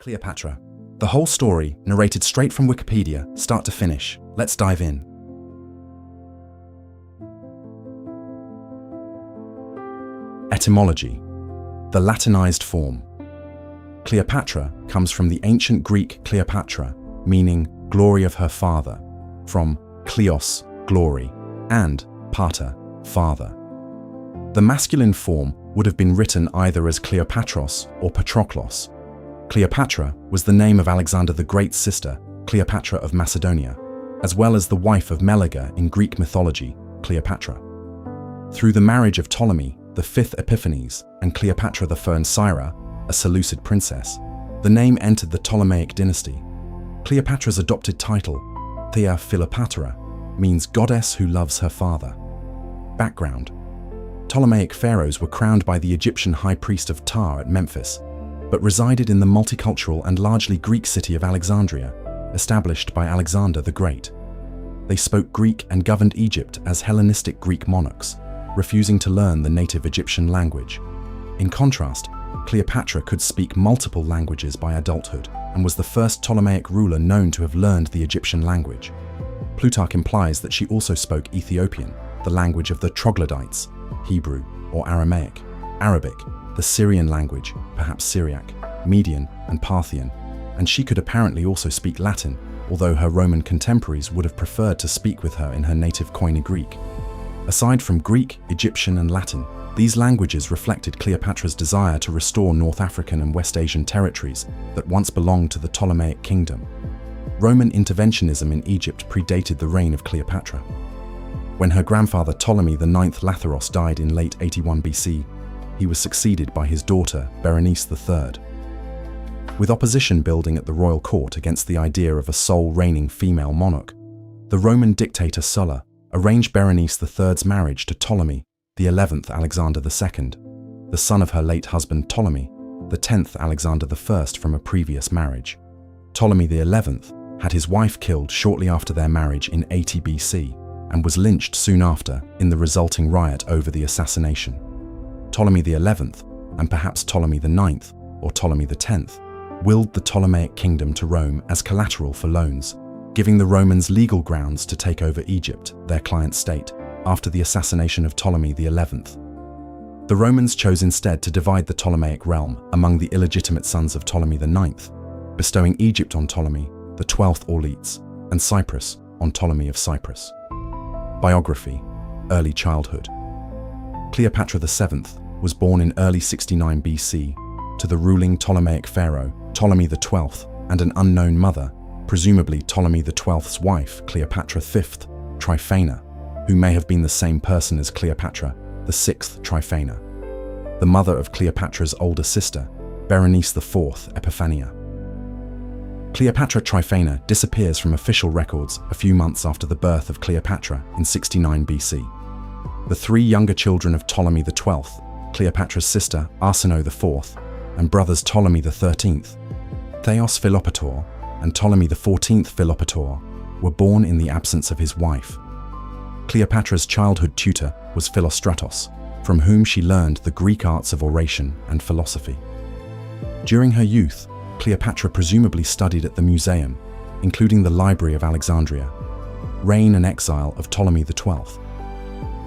Cleopatra. The whole story, narrated straight from Wikipedia, start to finish. Let's dive in. Etymology. The Latinized form. Cleopatra comes from the ancient Greek Cleopatra, meaning glory of her father, from kleos, glory, and pater, father. The masculine form would have been written either as Cleopatros or Patroklos. Cleopatra was the name of Alexander the Great's sister, Cleopatra of Macedonia, as well as the wife of Meleager in Greek mythology, Cleopatra. Through the marriage of Ptolemy, the fifth Epiphanes, and Cleopatra the Fern Syra, a Seleucid princess, the name entered the Ptolemaic dynasty. Cleopatra's adopted title, Thea Philopatera, means goddess who loves her father. Background. Ptolemaic pharaohs were crowned by the Egyptian high priest of Ptah at Memphis, but resided in the multicultural and largely Greek city of Alexandria, established by Alexander the Great. They spoke Greek and governed Egypt as Hellenistic Greek monarchs, refusing to learn the native Egyptian language. In contrast, Cleopatra could speak multiple languages by adulthood and was the first Ptolemaic ruler known to have learned the Egyptian language. Plutarch implies that she also spoke Ethiopian, the language of the troglodytes, Hebrew or Aramaic, Arabic, the Syrian language, perhaps Syriac, Median, and Parthian, and she could apparently also speak Latin, although her Roman contemporaries would have preferred to speak with her in her native Koine Greek. Aside from Greek, Egyptian, and Latin, these languages reflected Cleopatra's desire to restore North African and West Asian territories that once belonged to the Ptolemaic kingdom. Roman interventionism in Egypt predated the reign of Cleopatra. When her grandfather Ptolemy IX Lathyrus died in late 81 BC, he was succeeded by his daughter Berenice III. With opposition building at the royal court against the idea of a sole reigning female monarch, the Roman dictator Sulla arranged Berenice III's marriage to Ptolemy the 11th Alexander II, the son of her late husband Ptolemy, the 10th Alexander I from a previous marriage. Ptolemy XI had his wife killed shortly after their marriage in 80 BC and was lynched soon after in the resulting riot over the assassination. Ptolemy XI, and perhaps Ptolemy IX or Ptolemy X, willed the Ptolemaic kingdom to Rome as collateral for loans, giving the Romans legal grounds to take over Egypt, their client state, after the assassination of Ptolemy XI. The Romans chose instead to divide the Ptolemaic realm among the illegitimate sons of Ptolemy IX, bestowing Egypt on Ptolemy, the 12th Orleans, and Cyprus on Ptolemy of Cyprus. Biography. Early childhood. Cleopatra VII was born in early 69 BC to the ruling Ptolemaic pharaoh, Ptolemy XII, and an unknown mother, presumably Ptolemy XII's wife, Cleopatra V Tryphena, who may have been the same person as Cleopatra, the sixth Tryphena, the mother of Cleopatra's older sister, Berenice IV Epiphania. Cleopatra Tryphena disappears from official records a few months after the birth of Cleopatra in 69 BC. The three younger children of Ptolemy XII, Cleopatra's sister Arsinoe IV, and brothers Ptolemy XIII, Theos Philopator, and Ptolemy XIV Philopator, were born in the absence of his wife. Cleopatra's childhood tutor was Philostratos, from whom she learned the Greek arts of oration and philosophy. During her youth, Cleopatra presumably studied at the museum, including the Library of Alexandria, reign and exile of Ptolemy XII.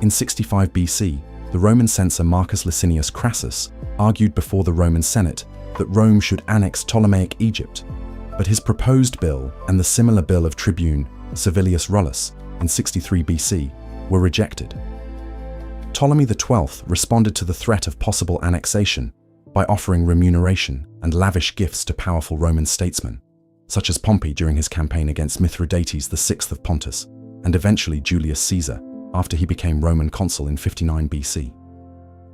In 65 BC, the Roman censor Marcus Licinius Crassus argued before the Roman Senate that Rome should annex Ptolemaic Egypt, but his proposed bill and the similar bill of tribune Servilius Rullus in 63 BC were rejected. Ptolemy XII responded to the threat of possible annexation by offering remuneration and lavish gifts to powerful Roman statesmen, such as Pompey during his campaign against Mithridates VI of Pontus, and eventually Julius Caesar after he became Roman consul in 59 BC.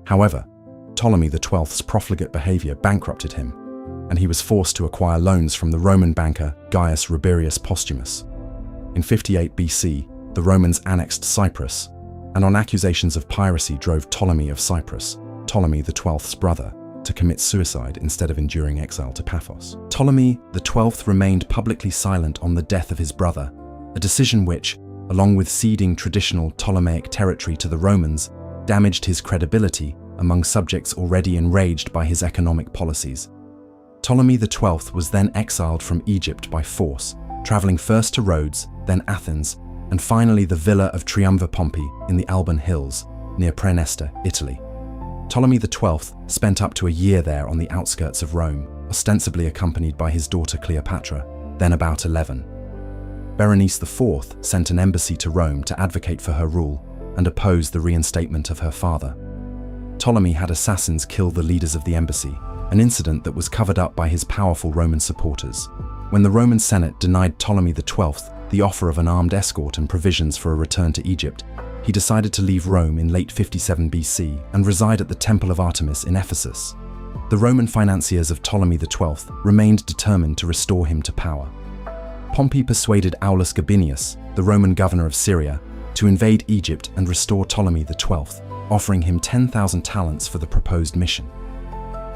However, Ptolemy XII's profligate behavior bankrupted him, and he was forced to acquire loans from the Roman banker Gaius Rabirius Postumus. In 58 BC, the Romans annexed Cyprus, and on accusations of piracy drove Ptolemy of Cyprus, Ptolemy XII's brother, to commit suicide instead of enduring exile to Paphos. Ptolemy XII remained publicly silent on the death of his brother, a decision which, along with ceding traditional Ptolemaic territory to the Romans, damaged his credibility among subjects already enraged by his economic policies. Ptolemy XII was then exiled from Egypt by force, traveling first to Rhodes, then Athens, and finally the villa of Triumvir Pompey in the Alban Hills, near Praeneste, Italy. Ptolemy XII spent up to a year there on the outskirts of Rome, ostensibly accompanied by his daughter Cleopatra, then about 11. Berenice IV sent an embassy to Rome to advocate for her rule and oppose the reinstatement of her father. Ptolemy had assassins kill the leaders of the embassy, an incident that was covered up by his powerful Roman supporters. When the Roman Senate denied Ptolemy XII the offer of an armed escort and provisions for a return to Egypt, he decided to leave Rome in late 57 BC and reside at the Temple of Artemis in Ephesus. The Roman financiers of Ptolemy XII remained determined to restore him to power. Pompey persuaded Aulus Gabinius, the Roman governor of Syria, to invade Egypt and restore Ptolemy XII, offering him 10,000 talents for the proposed mission.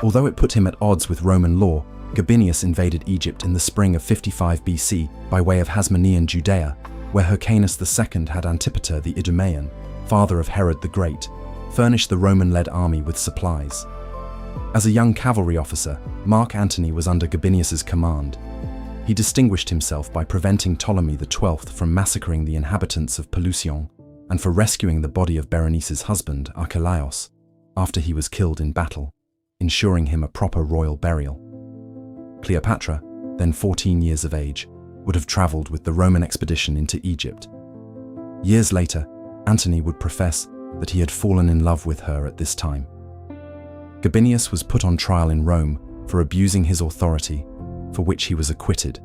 Although it put him at odds with Roman law, Gabinius invaded Egypt in the spring of 55 BC by way of Hasmonean Judea, where Hyrcanus II had Antipater the Idumean, father of Herod the Great, furnished the Roman-led army with supplies. As a young cavalry officer, Mark Antony was under Gabinius's command. He distinguished himself by preventing Ptolemy XII from massacring the inhabitants of Pelusium and for rescuing the body of Berenice's husband, Archelaus, after he was killed in battle, ensuring him a proper royal burial. Cleopatra, then 14 years of age, would have traveled with the Roman expedition into Egypt. Years later, Antony would profess that he had fallen in love with her at this time. Gabinius was put on trial in Rome for abusing his authority, for which he was acquitted.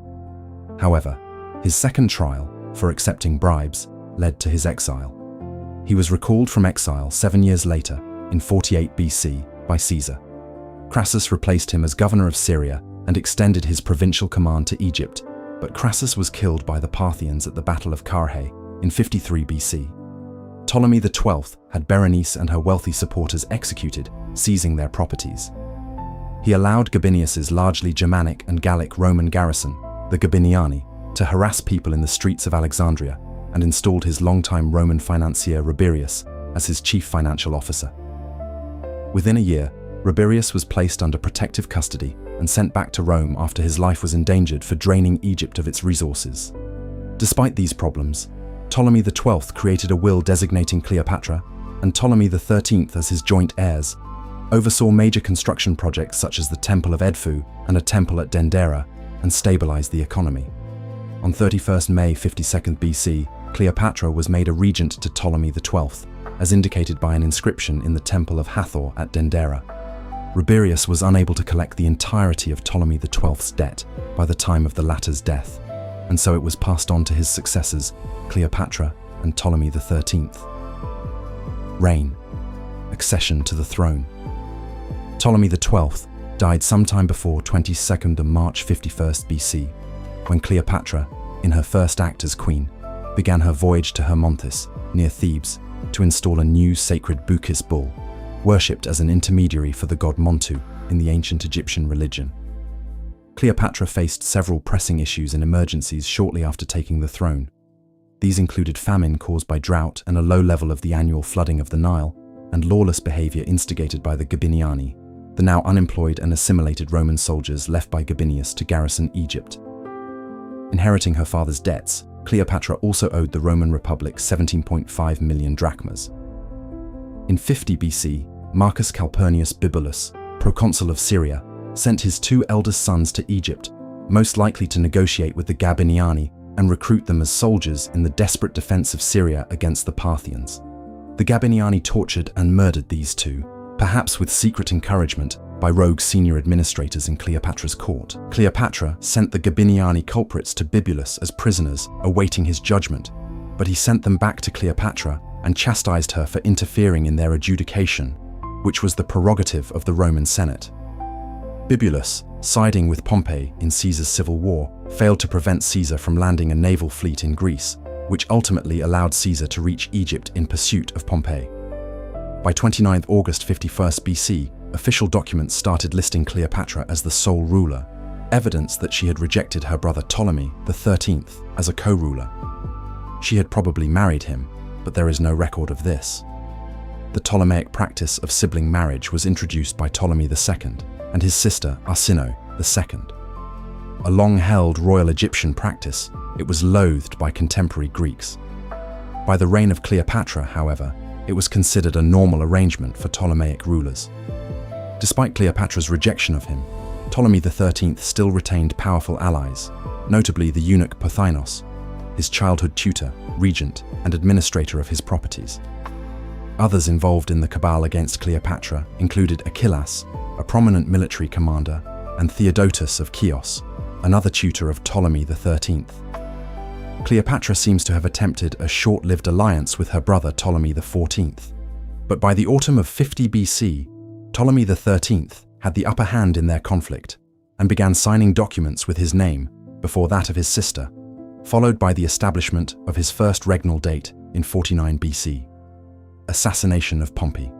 However, his second trial, for accepting bribes, led to his exile. He was recalled from exile 7 years later, in 48 BC, by Caesar. Crassus replaced him as governor of Syria and extended his provincial command to Egypt, but Crassus was killed by the Parthians at the Battle of Carrhae in 53 BC. Ptolemy XII had Berenice and her wealthy supporters executed, seizing their properties. He allowed Gabinius's largely Germanic and Gallic Roman garrison, the Gabiniani, to harass people in the streets of Alexandria and installed his longtime Roman financier Rabirius as his chief financial officer. Within a year, Rabirius was placed under protective custody and sent back to Rome after his life was endangered for draining Egypt of its resources. Despite these problems, Ptolemy XII created a will designating Cleopatra and Ptolemy XIII as his joint heirs, oversaw major construction projects such as the Temple of Edfu and a temple at Dendera, and stabilized the economy. On 31 May 52 BC, Cleopatra was made a regent to Ptolemy XII, as indicated by an inscription in the Temple of Hathor at Dendera. Rabirius was unable to collect the entirety of Ptolemy XII's debt by the time of the latter's death, and so it was passed on to his successors, Cleopatra and Ptolemy XIII. Reign. Accession to the throne. Ptolemy XII died sometime before 22nd of March 51 BC, when Cleopatra, in her first act as queen, began her voyage to Hermonthis, near Thebes, to install a new sacred Bukis bull, worshipped as an intermediary for the god Montu in the ancient Egyptian religion. Cleopatra faced several pressing issues and emergencies shortly after taking the throne. These included famine caused by drought and a low level of the annual flooding of the Nile, and lawless behavior instigated by the Gabiniani, the now unemployed and assimilated Roman soldiers left by Gabinius to garrison Egypt. Inheriting her father's debts, Cleopatra also owed the Roman Republic 17.5 million drachmas. In 50 BC, Marcus Calpurnius Bibulus, proconsul of Syria, sent his two eldest sons to Egypt, most likely to negotiate with the Gabiniani and recruit them as soldiers in the desperate defense of Syria against the Parthians. The Gabiniani tortured and murdered these two, perhaps with secret encouragement by rogue senior administrators in Cleopatra's court. Cleopatra sent the Gabiniani culprits to Bibulus as prisoners, awaiting his judgment, but he sent them back to Cleopatra and chastised her for interfering in their adjudication, which was the prerogative of the Roman Senate. Bibulus, siding with Pompey in Caesar's civil war, failed to prevent Caesar from landing a naval fleet in Greece, which ultimately allowed Caesar to reach Egypt in pursuit of Pompey. By 29 August 51 BC, official documents started listing Cleopatra as the sole ruler, evidence that she had rejected her brother Ptolemy XIII as a co-ruler. She had probably married him, but there is no record of this. The Ptolemaic practice of sibling marriage was introduced by Ptolemy II and his sister Arsinoe II. A long-held royal Egyptian practice, it was loathed by contemporary Greeks. By the reign of Cleopatra, however, it was considered a normal arrangement for Ptolemaic rulers. Despite Cleopatra's rejection of him, Ptolemy XIII still retained powerful allies, notably the eunuch Parthianos, his childhood tutor, regent, and administrator of his properties. Others involved in the cabal against Cleopatra included Achillas, a prominent military commander, and Theodotus of Chios, another tutor of Ptolemy XIII. Cleopatra seems to have attempted a short-lived alliance with her brother Ptolemy XIV. But by the autumn of 50 BC, Ptolemy XIII had the upper hand in their conflict and began signing documents with his name before that of his sister, followed by the establishment of his first regnal date in 49 BC. Assassination of Pompey.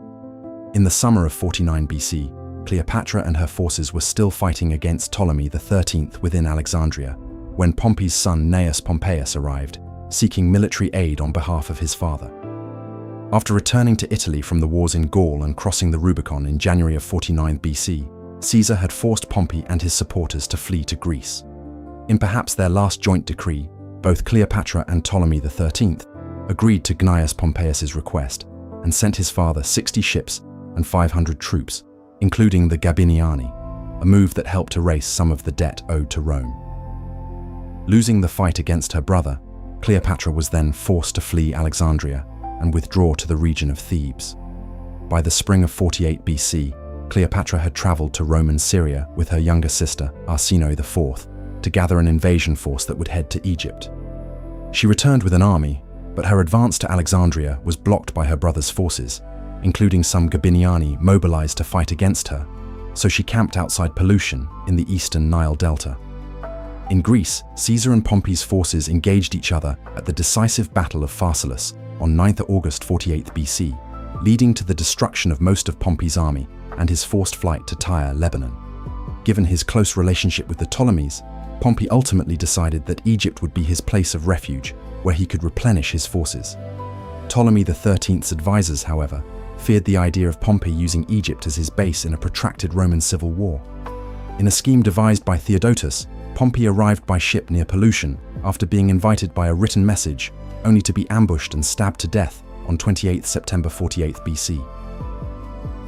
In the summer of 49 BC, Cleopatra and her forces were still fighting against Ptolemy XIII within Alexandria, when Pompey's son Gnaeus Pompeius arrived, seeking military aid on behalf of his father. After returning to Italy from the wars in Gaul and crossing the Rubicon in January of 49 BC, Caesar had forced Pompey and his supporters to flee to Greece. In perhaps their last joint decree, both Cleopatra and Ptolemy XIII agreed to Gnaeus Pompeius's request and sent his father 60 ships and 500 troops, including the Gabiniani, a move that helped erase some of the debt owed to Rome. Losing the fight against her brother, Cleopatra was then forced to flee Alexandria and withdraw to the region of Thebes. By the spring of 48 BC, Cleopatra had traveled to Roman Syria with her younger sister, Arsinoe IV, to gather an invasion force that would head to Egypt. She returned with an army, but her advance to Alexandria was blocked by her brother's forces, including some Gabiniani mobilized to fight against her, so she camped outside Pelusium in the eastern Nile Delta. In Greece, Caesar and Pompey's forces engaged each other at the decisive Battle of Pharsalus on 9th August 48 BC, leading to the destruction of most of Pompey's army and his forced flight to Tyre, Lebanon. Given his close relationship with the Ptolemies, Pompey ultimately decided that Egypt would be his place of refuge, where he could replenish his forces. Ptolemy XIII's advisors, however, feared the idea of Pompey using Egypt as his base in a protracted Roman civil war. In a scheme devised by Theodotus, Pompey arrived by ship near Pelusium after being invited by a written message, only to be ambushed and stabbed to death on 28 September 48 BC.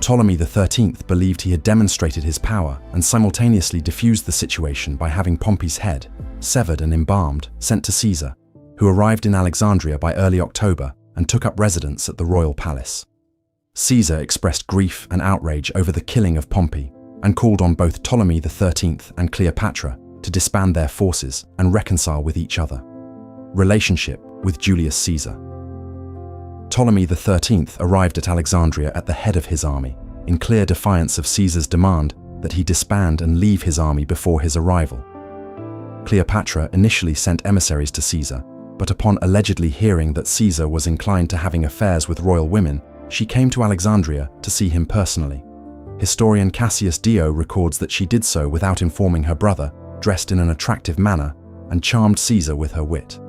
Ptolemy XIII believed he had demonstrated his power and simultaneously diffused the situation by having Pompey's head, severed and embalmed, sent to Caesar, who arrived in Alexandria by early October and took up residence at the royal palace. Caesar expressed grief and outrage over the killing of Pompey and called on both Ptolemy XIII and Cleopatra to disband their forces and reconcile with each other. Relationship with Julius Caesar. Ptolemy XIII arrived at Alexandria at the head of his army, in clear defiance of Caesar's demand that he disband and leave his army before his arrival. Cleopatra initially sent emissaries to Caesar, but upon allegedly hearing that Caesar was inclined to having affairs with royal women, she came to Alexandria to see him personally. Historian Cassius Dio records that she did so without informing her brother, dressed in an attractive manner, and charmed Caesar with her wit.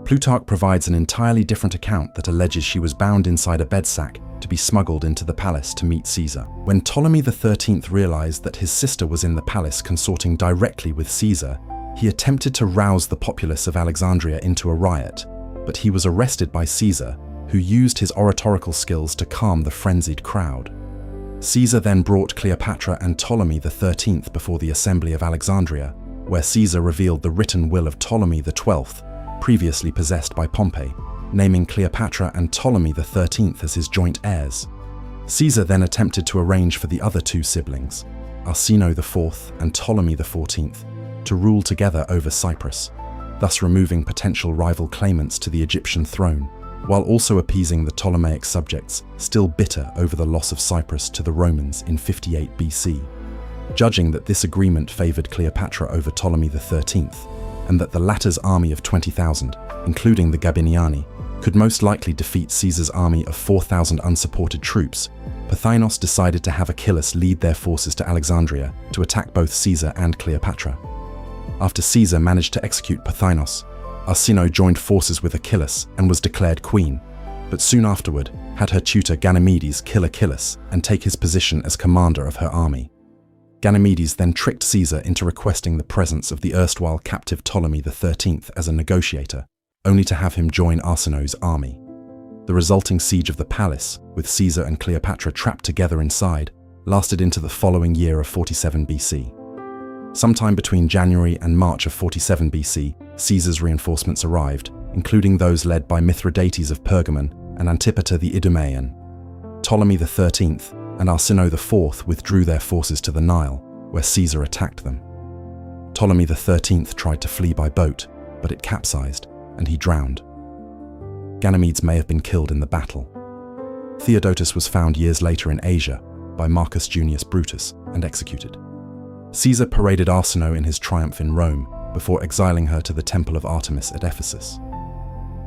Plutarch provides an entirely different account that alleges she was bound inside a bed sack to be smuggled into the palace to meet Caesar. When Ptolemy XIII realized that his sister was in the palace consorting directly with Caesar, he attempted to rouse the populace of Alexandria into a riot, but he was arrested by Caesar, who used his oratorical skills to calm the frenzied crowd. Caesar then brought Cleopatra and Ptolemy XIII before the Assembly of Alexandria, where Caesar revealed the written will of Ptolemy XII, previously possessed by Pompey, naming Cleopatra and Ptolemy XIII as his joint heirs. Caesar then attempted to arrange for the other two siblings, Arsinoe IV and Ptolemy XIV, to rule together over Cyprus, thus removing potential rival claimants to the Egyptian throne, while also appeasing the Ptolemaic subjects still bitter over the loss of Cyprus to the Romans in 58 BC. Judging that this agreement favored Cleopatra over Ptolemy XIII, and that the latter's army of 20,000, including the Gabiniani, could most likely defeat Caesar's army of 4,000 unsupported troops, Parthianos decided to have Achillas lead their forces to Alexandria to attack both Caesar and Cleopatra. After Caesar managed to execute Parthianos, Arsinoe joined forces with Achillas and was declared queen, but soon afterward had her tutor Ganymedes kill Achillas and take his position as commander of her army. Ganymedes then tricked Caesar into requesting the presence of the erstwhile captive Ptolemy XIII as a negotiator, only to have him join Arsinoe's army. The resulting siege of the palace, with Caesar and Cleopatra trapped together inside, lasted into the following year of 47 BC. Sometime between January and March of 47 BC, Caesar's reinforcements arrived, including those led by Mithridates of Pergamon and Antipater the Idumean. Ptolemy XIII and Arsinoe IV withdrew their forces to the Nile, where Caesar attacked them. Ptolemy XIII tried to flee by boat, but it capsized, and he drowned. Ganymedes may have been killed in the battle. Theodotus was found years later in Asia by Marcus Junius Brutus and executed. Caesar paraded Arsinoe in his triumph in Rome before exiling her to the Temple of Artemis at Ephesus.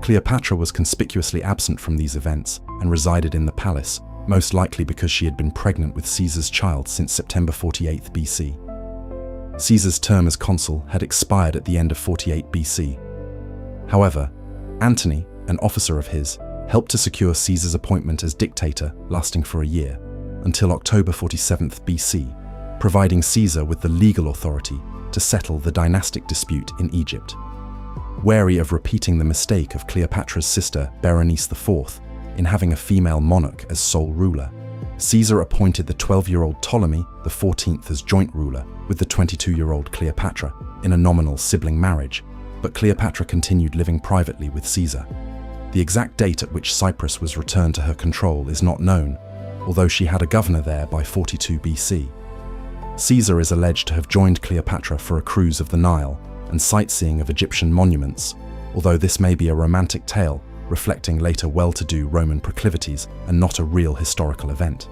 Cleopatra was conspicuously absent from these events and resided in the palace, most likely because she had been pregnant with Caesar's child since September 48 BC. Caesar's term as consul had expired at the end of 48 BC. However, Antony, an officer of his, helped to secure Caesar's appointment as dictator, lasting for a year, until October 47 BC, providing Caesar with the legal authority to settle the dynastic dispute in Egypt. Wary of repeating the mistake of Cleopatra's sister Berenice IV in having a female monarch as sole ruler, Caesar appointed the 12-year-old Ptolemy XIV as joint ruler with the 22-year-old Cleopatra in a nominal sibling marriage, but Cleopatra continued living privately with Caesar. The exact date at which Cyprus was returned to her control is not known, although she had a governor there by 42 BC. Caesar is alleged to have joined Cleopatra for a cruise of the Nile and sightseeing of Egyptian monuments, although this may be a romantic tale reflecting later well-to-do Roman proclivities and not a real historical event.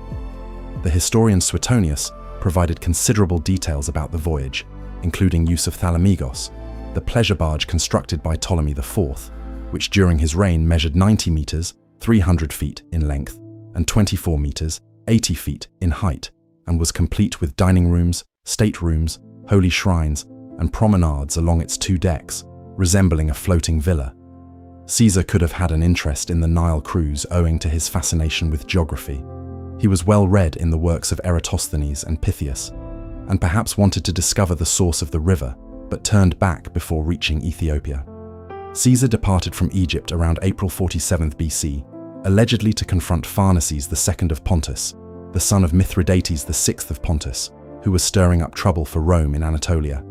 The historian Suetonius provided considerable details about the voyage, including use of thalamigos, the pleasure barge constructed by Ptolemy IV, which during his reign measured 90 meters, 300 feet in length, and 24 meters, 80 feet in height, and was complete with dining rooms, staterooms, holy shrines, and promenades along its two decks, resembling a floating villa. Caesar could have had an interest in the Nile cruise owing to his fascination with geography. He was well read in the works of Eratosthenes and Pythias, and perhaps wanted to discover the source of the river, but turned back before reaching Ethiopia. Caesar departed from Egypt around April 47 BC, allegedly to confront Pharnaces II of Pontus, the son of Mithridates VI of Pontus, who was stirring up trouble for Rome in Anatolia.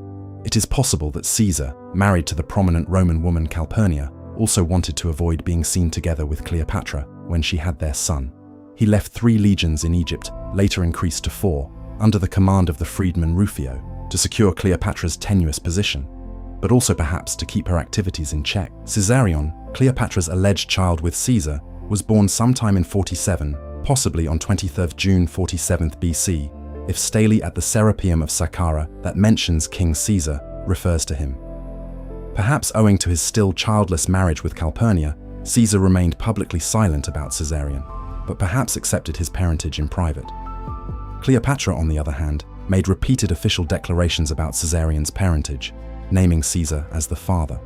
It is possible that Caesar, married to the prominent Roman woman Calpurnia, also wanted to avoid being seen together with Cleopatra when she had their son. He left 3 legions in Egypt, later increased to 4, under the command of the freedman Rufio, to secure Cleopatra's tenuous position, but also perhaps to keep her activities in check. Caesarion, Cleopatra's alleged child with Caesar, was born sometime in 47, possibly on 23 June 47 BC, if stele at the Serapeum of Saqqara that mentions King Caesar refers to him. Perhaps owing to his still childless marriage with Calpurnia, Caesar remained publicly silent about Caesarion, but perhaps accepted his parentage in private. Cleopatra, on the other hand, made repeated official declarations about Caesarion's parentage, naming Caesar as the father.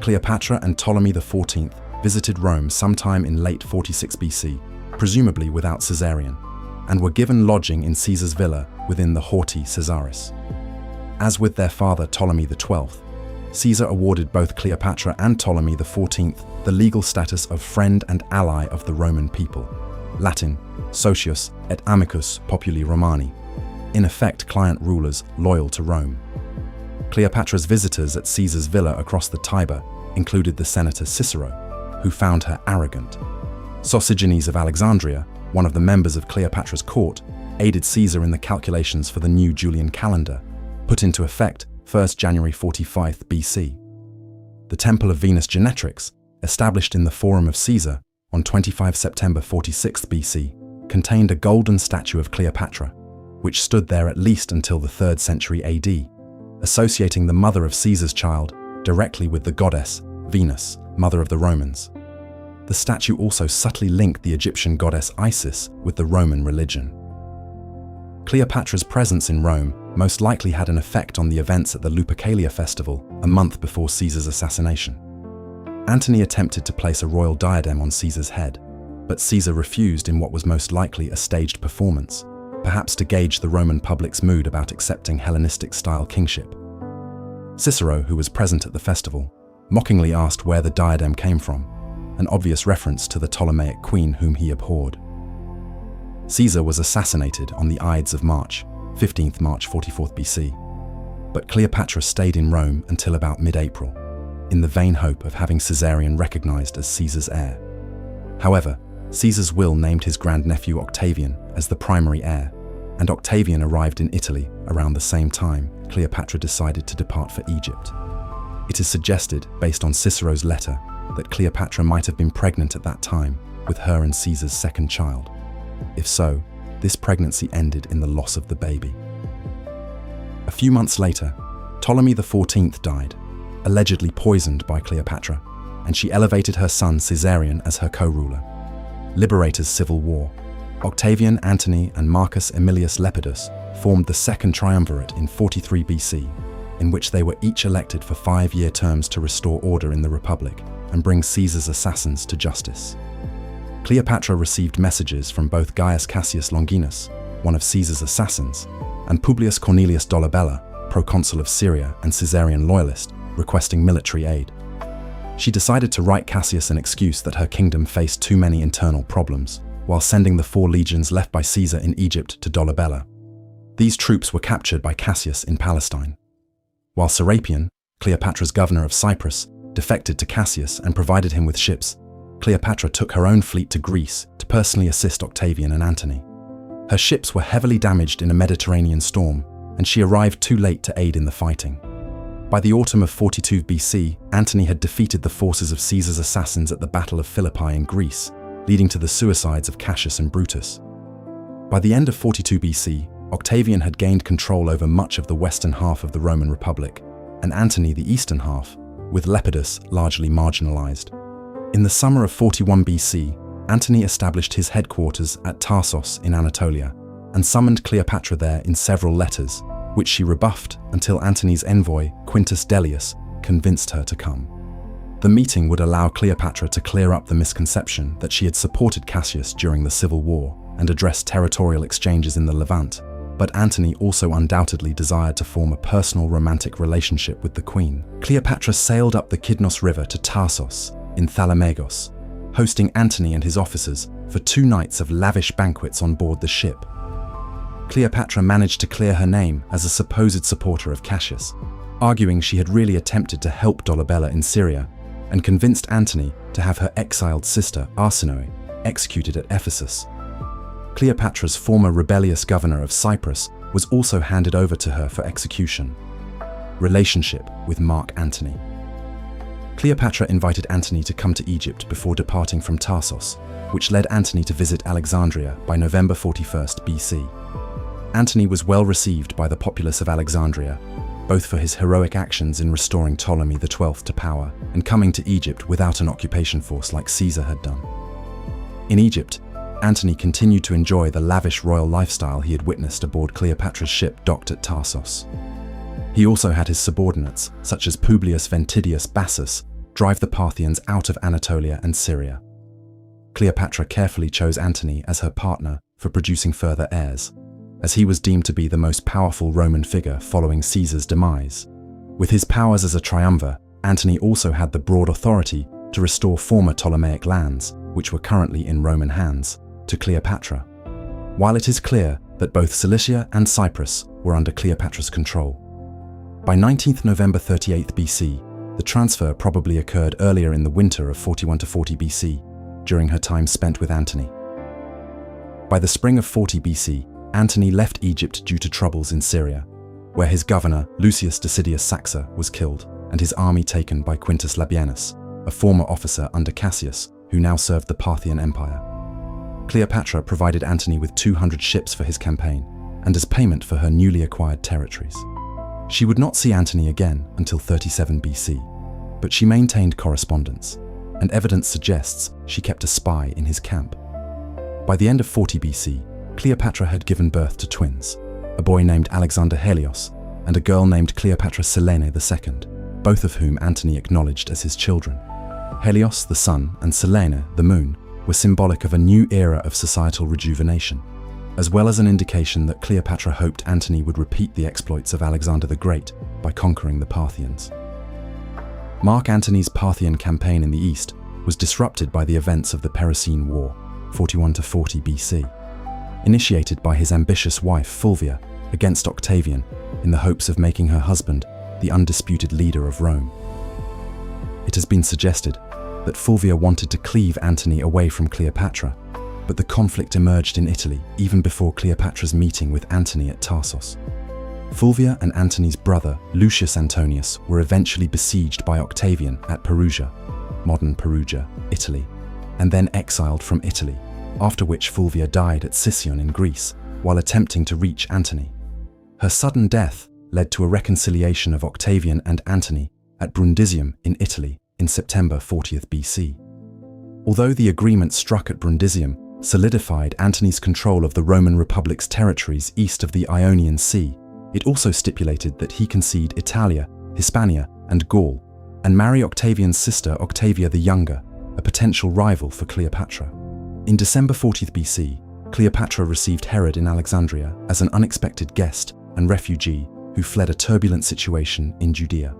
Cleopatra and Ptolemy XIV visited Rome sometime in late 46 BC, presumably without Caesarion, and were given lodging in Caesar's villa within the Horti Caesaris. As with their father Ptolemy XII, Caesar awarded both Cleopatra and Ptolemy XIV the legal status of friend and ally of the Roman people, Latin, socius et amicus populi Romani, in effect client rulers loyal to Rome. Cleopatra's visitors at Caesar's villa across the Tiber included the senator Cicero, who found her arrogant. Sosigenes of Alexandria, one of the members of Cleopatra's court, aided Caesar in the calculations for the new Julian calendar, put into effect 1 January 45 BC. The Temple of Venus Genetrix, established in the Forum of Caesar on 25 September 46 BC, contained a golden statue of Cleopatra, which stood there at least until the 3rd century AD, associating the mother of Caesar's child directly with the goddess, Venus, mother of the Romans. The statue also subtly linked the Egyptian goddess Isis with the Roman religion. Cleopatra's presence in Rome most likely had an effect on the events at the Lupercalia festival a month before Caesar's assassination. Antony attempted to place a royal diadem on Caesar's head, but Caesar refused in what was most likely a staged performance, perhaps to gauge the Roman public's mood about accepting Hellenistic-style kingship. Cicero, who was present at the festival, mockingly asked where the diadem came from, an obvious reference to the Ptolemaic queen whom he abhorred. Caesar was assassinated on the Ides of March, 15th March 44 BC, but Cleopatra stayed in Rome until about mid-April, in the vain hope of having Caesarion recognized as Caesar's heir. However, Caesar's will named his grandnephew Octavian as the primary heir, and Octavian arrived in Italy around the same time Cleopatra decided to depart for Egypt. It is suggested, based on Cicero's letter, that Cleopatra might have been pregnant at that time with her and Caesar's second child. If so, this pregnancy ended in the loss of the baby. A few months later, Ptolemy XIV died, allegedly poisoned by Cleopatra, and she elevated her son Caesarion as her co-ruler. Liberator's civil war. Octavian, Antony, and Marcus Aemilius Lepidus formed the Second Triumvirate in 43 BC, in which they were each elected for 5-year terms to restore order in the Republic and bring Caesar's assassins to justice. Cleopatra received messages from both Gaius Cassius Longinus, one of Caesar's assassins, and Publius Cornelius Dolabella, proconsul of Syria and Caesarian loyalist, requesting military aid. She decided to write Cassius an excuse that her kingdom faced too many internal problems, while sending the 4 legions left by Caesar in Egypt to Dolabella. These troops were captured by Cassius in Palestine. While Serapion, Cleopatra's governor of Cyprus, defected to Cassius and provided him with ships, Cleopatra took her own fleet to Greece to personally assist Octavian and Antony. Her ships were heavily damaged in a Mediterranean storm, and she arrived too late to aid in the fighting. By the autumn of 42 BC, Antony had defeated the forces of Caesar's assassins at the Battle of Philippi in Greece, leading to the suicides of Cassius and Brutus. By the end of 42 BC, Octavian had gained control over much of the western half of the Roman Republic, and Antony the eastern half, with Lepidus largely marginalized. In the summer of 41 BC, Antony established his headquarters at Tarsos in Anatolia, and summoned Cleopatra there in several letters, which she rebuffed until Antony's envoy, Quintus Dellius, convinced her to come. The meeting would allow Cleopatra to clear up the misconception that she had supported Cassius during the civil war and address territorial exchanges in the Levant, but Antony also undoubtedly desired to form a personal romantic relationship with the queen. Cleopatra sailed up the Kidnos River to Tarsos in Thalamagos, hosting Antony and his officers for 2 nights of lavish banquets on board the ship. Cleopatra managed to clear her name as a supposed supporter of Cassius, arguing she had really attempted to help Dolabella in Syria, and convinced Antony to have her exiled sister, Arsinoe, executed at Ephesus. Cleopatra's former rebellious governor of Cyprus was also handed over to her for execution. Relationship with Mark Antony. Cleopatra invited Antony to come to Egypt before departing from Tarsos, which led Antony to visit Alexandria by November 41 BC. Antony was well received by the populace of Alexandria, both for his heroic actions in restoring Ptolemy XII to power and coming to Egypt without an occupation force like Caesar had done. In Egypt, Antony continued to enjoy the lavish royal lifestyle he had witnessed aboard Cleopatra's ship docked at Tarsos. He also had his subordinates, such as Publius Ventidius Bassus, drive the Parthians out of Anatolia and Syria. Cleopatra carefully chose Antony as her partner for producing further heirs, as he was deemed to be the most powerful Roman figure following Caesar's demise. With his powers as a triumvir, Antony also had the broad authority to restore former Ptolemaic lands, which were currently in Roman hands, to Cleopatra. While it is clear that both Cilicia and Cyprus were under Cleopatra's control. By 19th November 38 BC, the transfer probably occurred earlier in the winter of 41 to 40 BC, during her time spent with Antony. By the spring of 40 BC, Antony left Egypt due to troubles in Syria, where his governor, Lucius Decidius Saxa, was killed, and his army taken by Quintus Labienus, a former officer under Cassius, who now served the Parthian Empire. Cleopatra provided Antony with 200 ships for his campaign, and as payment for her newly acquired territories. She would not see Antony again until 37 BC, but she maintained correspondence, and evidence suggests she kept a spy in his camp. By the end of 40 BC, Cleopatra had given birth to twins, a boy named Alexander Helios and a girl named Cleopatra Selene II, both of whom Antony acknowledged as his children. Helios, the sun, and Selene, the moon, were symbolic of a new era of societal rejuvenation. as well as an indication that Cleopatra hoped Antony would repeat the exploits of Alexander the Great by conquering the Parthians. Mark Antony's Parthian campaign in the east was disrupted by the events of the Perusine War, 41 to 40 BC, initiated by his ambitious wife Fulvia against Octavian in the hopes of making her husband the undisputed leader of Rome. It has been suggested that Fulvia wanted to cleave Antony away from Cleopatra, but the conflict emerged in Italy even before Cleopatra's meeting with Antony at Tarsus. Fulvia and Antony's brother, Lucius Antonius, were eventually besieged by Octavian at Perugia, modern Perugia, Italy, and then exiled from Italy, after which Fulvia died at Sicyon in Greece while attempting to reach Antony. Her sudden death led to a reconciliation of Octavian and Antony at Brundisium in Italy in September 40th BC. Although the agreement struck at Brundisium solidified Antony's control of the Roman Republic's territories east of the Ionian Sea, it also stipulated that he concede Italia, Hispania, and Gaul, and marry Octavian's sister Octavia the Younger, a potential rival for Cleopatra. In December 40th BC, Cleopatra received Herod in Alexandria as an unexpected guest and refugee who fled a turbulent situation in Judea.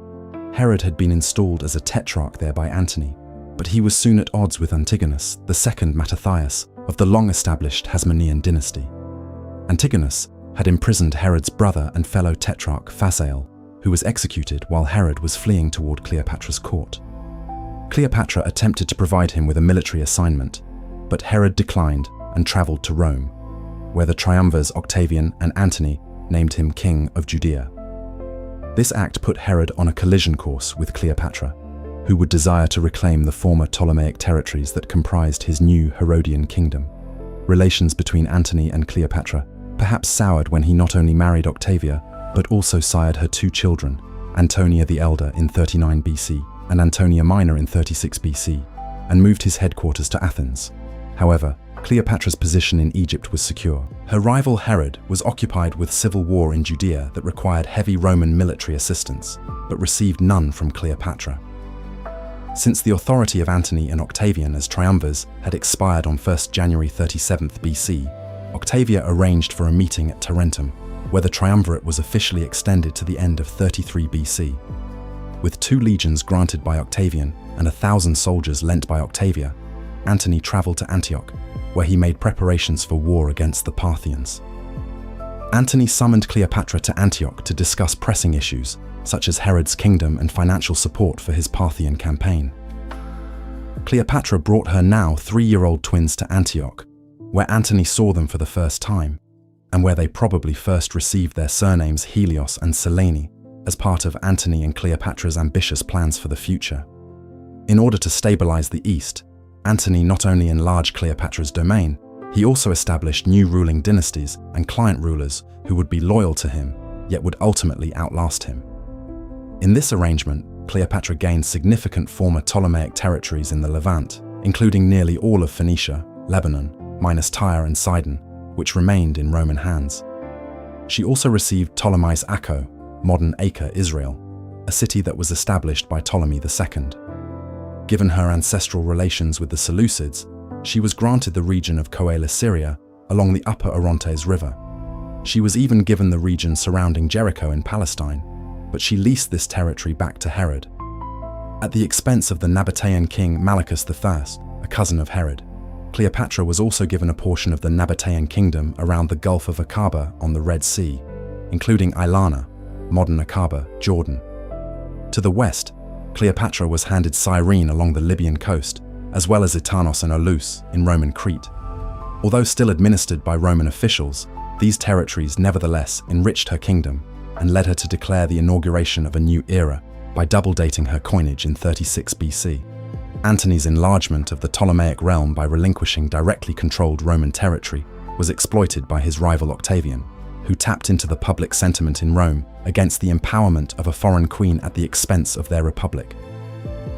Herod had been installed as a tetrarch there by Antony, but he was soon at odds with Antigonus, the second Mattathias, of the long-established Hasmonean dynasty. Antigonus had imprisoned Herod's brother and fellow tetrarch Phasael, who was executed while Herod was fleeing toward Cleopatra's court. Cleopatra attempted to provide him with a military assignment, but Herod declined and traveled to Rome, where the triumvirs Octavian and Antony named him king of Judea. This act put Herod on a collision course with Cleopatra, who would desire to reclaim the former Ptolemaic territories that comprised his new Herodian kingdom. Relations between Antony and Cleopatra perhaps soured when he not only married Octavia, but also sired her two children, Antonia the Elder in 39 BC and Antonia Minor in 36 BC, and moved his headquarters to Athens. However, Cleopatra's position in Egypt was secure. Her rival Herod was occupied with civil war in Judea that required heavy Roman military assistance, but received none from Cleopatra. Since the authority of Antony and Octavian as triumvirs had expired on 1 January 37th BC, Octavia arranged for a meeting at Tarentum, where the triumvirate was officially extended to the end of 33 BC. With 2 legions granted by Octavian and 1,000 soldiers lent by Octavia, Antony traveled to Antioch, where he made preparations for war against the Parthians. Antony summoned Cleopatra to Antioch to discuss pressing issues, such as Herod's kingdom and financial support for his Parthian campaign. Cleopatra brought her now 3-year-old twins to Antioch, where Antony saw them for the first time, and where they probably first received their surnames Helios and Selene as part of Antony and Cleopatra's ambitious plans for the future. In order to stabilize the East, Antony not only enlarged Cleopatra's domain, he also established new ruling dynasties and client rulers who would be loyal to him, yet would ultimately outlast him. In this arrangement, Cleopatra gained significant former Ptolemaic territories in the Levant, including nearly all of Phoenicia, Lebanon, minus Tyre and Sidon, which remained in Roman hands. She also received Ptolemais Akko, modern Acre, Israel, a city that was established by Ptolemy II. Given her ancestral relations with the Seleucids, she was granted the region of Coele Syria along the upper Orontes River. She was even given the region surrounding Jericho in Palestine, but she leased this territory back to Herod. At the expense of the Nabatean king Malichus I, a cousin of Herod, Cleopatra was also given a portion of the Nabatean kingdom around the Gulf of Aqaba on the Red Sea, including Ailana, modern Aqaba, Jordan. To the west, Cleopatra was handed Cyrene along the Libyan coast, as well as Itanos and Olus in Roman Crete. Although still administered by Roman officials, these territories nevertheless enriched her kingdom and led her to declare the inauguration of a new era by double-dating her coinage in 36 BC. Antony's enlargement of the Ptolemaic realm by relinquishing directly controlled Roman territory was exploited by his rival Octavian, who tapped into the public sentiment in Rome against the empowerment of a foreign queen at the expense of their republic.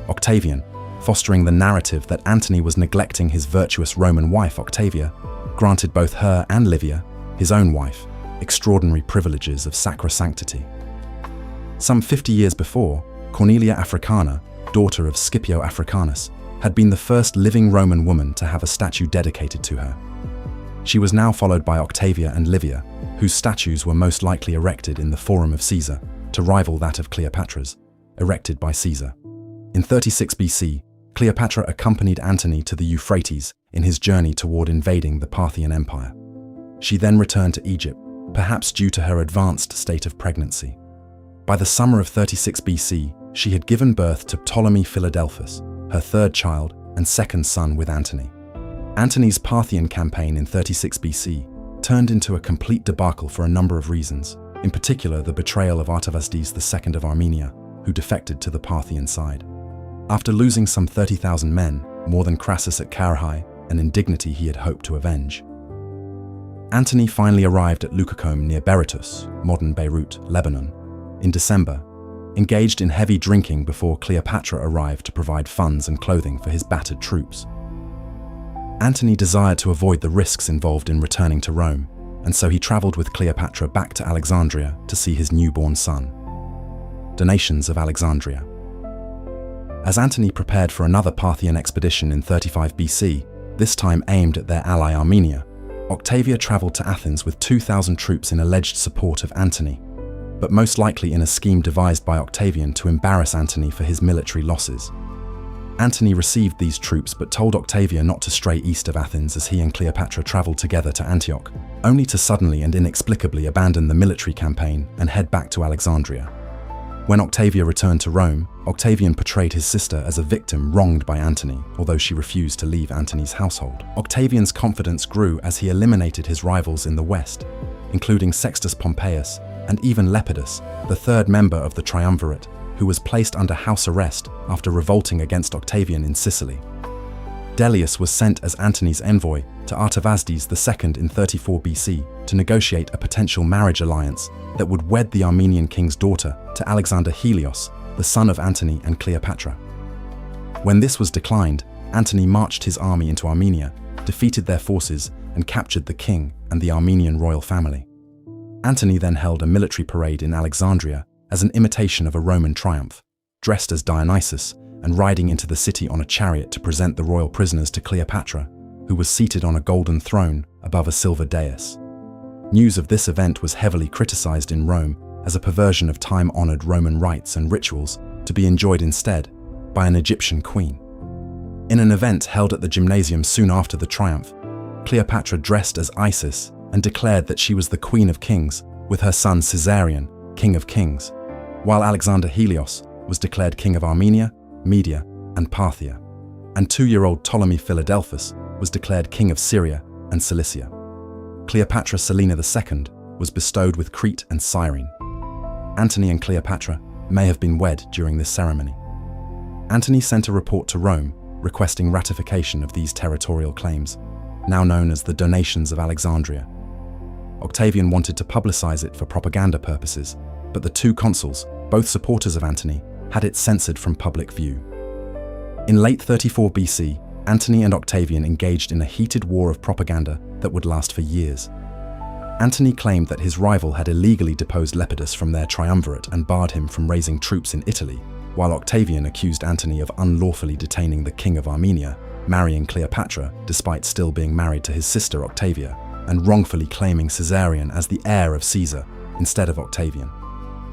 Octavian, fostering the narrative that Antony was neglecting his virtuous Roman wife Octavia, granted both her and Livia, his own wife, extraordinary privileges of sacrosanctity. Some 50 years before, Cornelia Africana, daughter of Scipio Africanus, had been the first living Roman woman to have a statue dedicated to her. She was now followed by Octavia and Livia, whose statues were most likely erected in the Forum of Caesar to rival that of Cleopatra's, erected by Caesar. In 36 BC, Cleopatra accompanied Antony to the Euphrates in his journey toward invading the Parthian Empire. She then returned to Egypt, perhaps due to her advanced state of pregnancy. By the summer of 36 BC, she had given birth to Ptolemy Philadelphus, her third child and second son with Antony. Antony's Parthian campaign in 36 BC turned into a complete debacle for a number of reasons, in particular the betrayal of Artavasdes II of Armenia, who defected to the Parthian side. After losing some 30,000 men, more than Crassus at Carrhae, an indignity he had hoped to avenge, Antony finally arrived at Leucocome near Berytus, modern Beirut, Lebanon, in December, engaged in heavy drinking before Cleopatra arrived to provide funds and clothing for his battered troops. Antony desired to avoid the risks involved in returning to Rome, and so he traveled with Cleopatra back to Alexandria to see his newborn son. Donations of Alexandria. As Antony prepared for another Parthian expedition in 35 BC, this time aimed at their ally Armenia, Octavia traveled to Athens with 2,000 troops in alleged support of Antony, but most likely in a scheme devised by Octavian to embarrass Antony for his military losses. Antony received these troops but told Octavia not to stray east of Athens as he and Cleopatra traveled together to Antioch, only to suddenly and inexplicably abandon the military campaign and head back to Alexandria. When Octavia returned to Rome, Octavian portrayed his sister as a victim wronged by Antony, although she refused to leave Antony's household. Octavian's confidence grew as he eliminated his rivals in the west, including Sextus Pompeius and even Lepidus, the third member of the triumvirate, who was placed under house arrest after revolting against Octavian in Sicily. Dellius was sent as Antony's envoy to Artavasdes II in 34 BC to negotiate a potential marriage alliance that would wed the Armenian king's daughter to Alexander Helios, the son of Antony and Cleopatra. When this was declined, Antony marched his army into Armenia, defeated their forces, and captured the king and the Armenian royal family. Antony then held a military parade in Alexandria as an imitation of a Roman triumph, dressed as Dionysus and riding into the city on a chariot to present the royal prisoners to Cleopatra, who was seated on a golden throne above a silver dais. News of this event was heavily criticized in Rome as a perversion of time-honored Roman rites and rituals to be enjoyed instead by an Egyptian queen. In an event held at the Gymnasium soon after the triumph, Cleopatra dressed as Isis and declared that she was the Queen of Kings with her son Caesarion, King of Kings, while Alexander Helios was declared King of Armenia, Media, and Parthia, and 2-year-old Ptolemy Philadelphus was declared King of Syria and Cilicia. Cleopatra Selina II was bestowed with Crete and Cyrene. Antony and Cleopatra may have been wed during this ceremony. Antony sent a report to Rome requesting ratification of these territorial claims, now known as the Donations of Alexandria. Octavian wanted to publicize it for propaganda purposes, but the two consuls, both supporters of Antony, had it censored from public view. In late 34 BC, Antony and Octavian engaged in a heated war of propaganda that would last for years. Antony claimed that his rival had illegally deposed Lepidus from their triumvirate and barred him from raising troops in Italy, while Octavian accused Antony of unlawfully detaining the king of Armenia, marrying Cleopatra despite still being married to his sister Octavia, and wrongfully claiming Caesarion as the heir of Caesar instead of Octavian.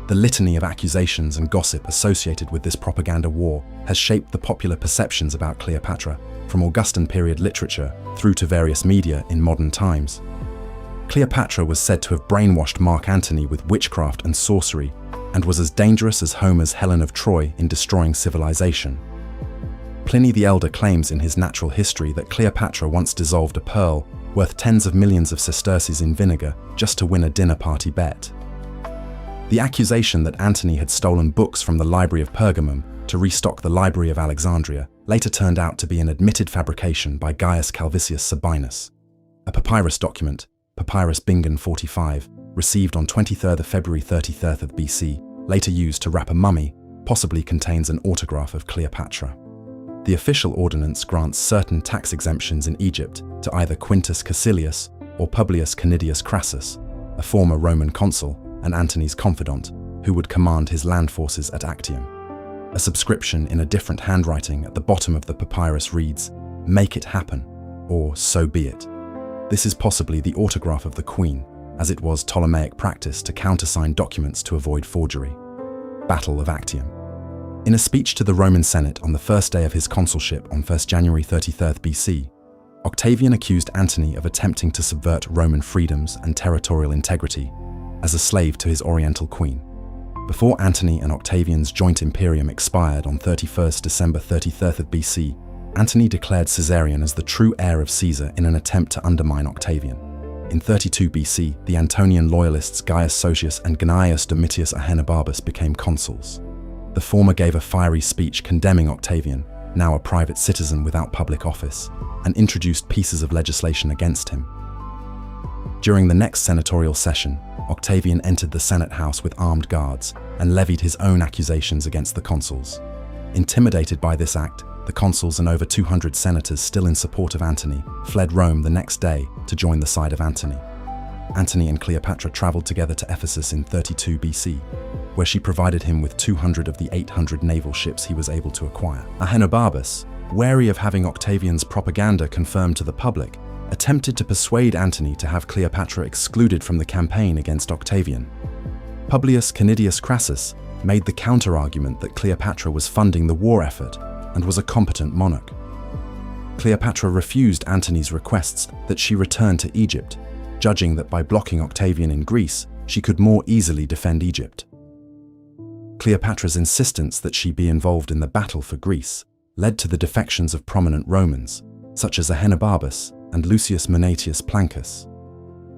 The litany of accusations and gossip associated with this propaganda war has shaped the popular perceptions about Cleopatra, from Augustan period literature through to various media in modern times. Cleopatra was said to have brainwashed Mark Antony with witchcraft and sorcery, and was as dangerous as Homer's Helen of Troy in destroying civilization. Pliny the Elder claims in his Natural History that Cleopatra once dissolved a pearl worth tens of millions of sesterces in vinegar just to win a dinner party bet. The accusation that Antony had stolen books from the Library of Pergamum to restock the Library of Alexandria later turned out to be an admitted fabrication by Gaius Calvisius Sabinus. A papyrus document, Papyrus Bingen 45, received on 23rd of February 33rd of BC, later used to wrap a mummy, possibly contains an autograph of Cleopatra. The official ordinance grants certain tax exemptions in Egypt to either Quintus Caecilius or Publius Canidius Crassus, a former Roman consul and Antony's confidant, who would command his land forces at Actium. A subscription in a different handwriting at the bottom of the papyrus reads, "Make it happen," or "So be it." This is possibly the autograph of the queen, as it was Ptolemaic practice to countersign documents to avoid forgery. Battle of Actium. In a speech to the Roman Senate on the first day of his consulship on 1 January 33 BC, Octavian accused Antony of attempting to subvert Roman freedoms and territorial integrity as a slave to his Oriental queen. Before Antony and Octavian's joint imperium expired on 31 December 33 BC, Antony declared Caesarion as the true heir of Caesar in an attempt to undermine Octavian. In 32 BC, the Antonian loyalists Gaius Socius and Gnaeus Domitius Ahenobarbus became consuls. The former gave a fiery speech condemning Octavian, now a private citizen without public office, and introduced pieces of legislation against him. During the next senatorial session, Octavian entered the Senate House with armed guards and levied his own accusations against the consuls. Intimidated by this act, the consuls and over 200 senators still in support of Antony fled Rome the next day to join the side of Antony. Antony and Cleopatra traveled together to Ephesus in 32 BC, where she provided him with 200 of the 800 naval ships he was able to acquire. Ahenobarbus, wary of having Octavian's propaganda confirmed to the public, attempted to persuade Antony to have Cleopatra excluded from the campaign against Octavian. Publius Canidius Crassus made the counter-argument that Cleopatra was funding the war effort and was a competent monarch. Cleopatra refused Antony's requests that she return to Egypt, judging that by blocking Octavian in Greece, she could more easily defend Egypt. Cleopatra's insistence that she be involved in the battle for Greece led to the defections of prominent Romans, such as Ahenobarbus and Lucius Manatius Plancus.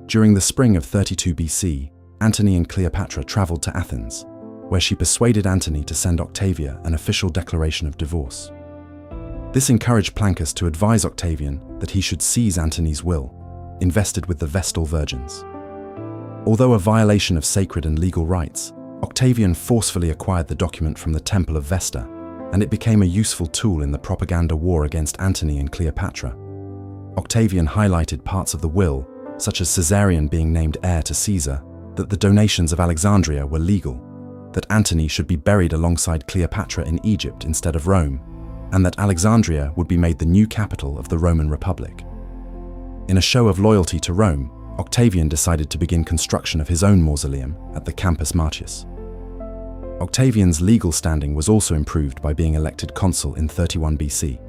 During the spring of 32 BC, Antony and Cleopatra traveled to Athens, where she persuaded Antony to send Octavia an official declaration of divorce. This encouraged Plancus to advise Octavian that he should seize Antony's will, invested with the Vestal Virgins. Although a violation of sacred and legal rights, Octavian forcefully acquired the document from the Temple of Vesta, and it became a useful tool in the propaganda war against Antony and Cleopatra. Octavian highlighted parts of the will, such as Caesarion being named heir to Caesar, that the donations of Alexandria were legal, that Antony should be buried alongside Cleopatra in Egypt instead of Rome, and that Alexandria would be made the new capital of the Roman Republic. In a show of loyalty to Rome, Octavian decided to begin construction of his own mausoleum at the Campus Martius. Octavian's legal standing was also improved by being elected consul in 31 BC.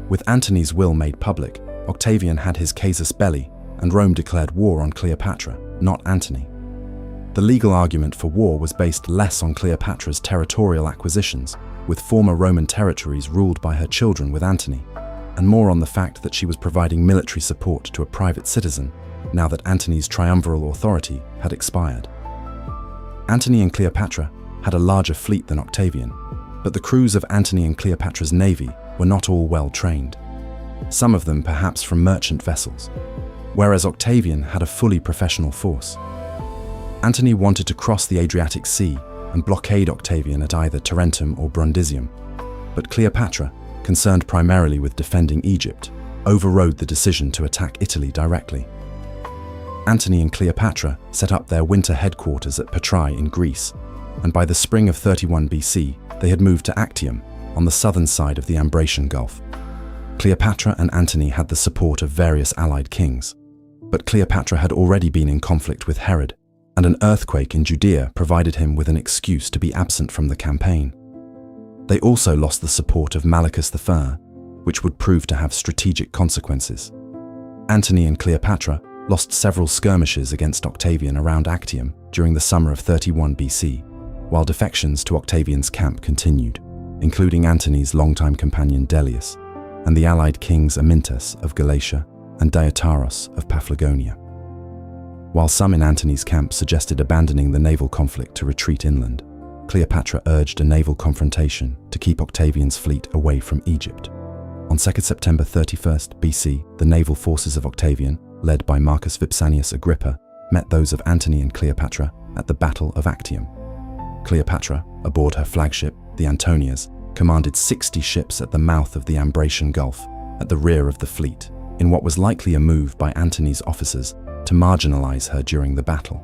With Antony's will made public, Octavian had his casus belli, and Rome declared war on Cleopatra, not Antony. The legal argument for war was based less on Cleopatra's territorial acquisitions, with former Roman territories ruled by her children with Antony, and more on the fact that she was providing military support to a private citizen, now that Antony's triumviral authority had expired. Antony and Cleopatra had a larger fleet than Octavian, but the crews of Antony and Cleopatra's navy were not all well trained, some of them perhaps from merchant vessels, whereas Octavian had a fully professional force. Antony wanted to cross the Adriatic Sea and blockade Octavian at either Tarentum or Brundisium, but Cleopatra, concerned primarily with defending Egypt, overrode the decision to attack Italy directly. Antony and Cleopatra set up their winter headquarters at Petrae in Greece, and by the spring of 31 BC, they had moved to Actium, on the southern side of the Ambracian Gulf. Cleopatra and Antony had the support of various allied kings, but Cleopatra had already been in conflict with Herod, and an earthquake in Judea provided him with an excuse to be absent from the campaign. They also lost the support of Malichus I, which would prove to have strategic consequences. Antony and Cleopatra lost several skirmishes against Octavian around Actium during the summer of 31 BC, while defections to Octavian's camp continued, including Antony's longtime companion Dellius, and the allied kings Amyntas of Galatia and Diotaros of Paphlagonia. While some in Antony's camp suggested abandoning the naval conflict to retreat inland, Cleopatra urged a naval confrontation to keep Octavian's fleet away from Egypt. On 2 September 31 BC, the naval forces of Octavian, led by Marcus Vipsanius Agrippa, met those of Antony and Cleopatra at the Battle of Actium. Cleopatra, aboard her flagship, the Antonias, commanded 60 ships at the mouth of the Ambracian Gulf, at the rear of the fleet, in what was likely a move by Antony's officers to marginalize her during the battle.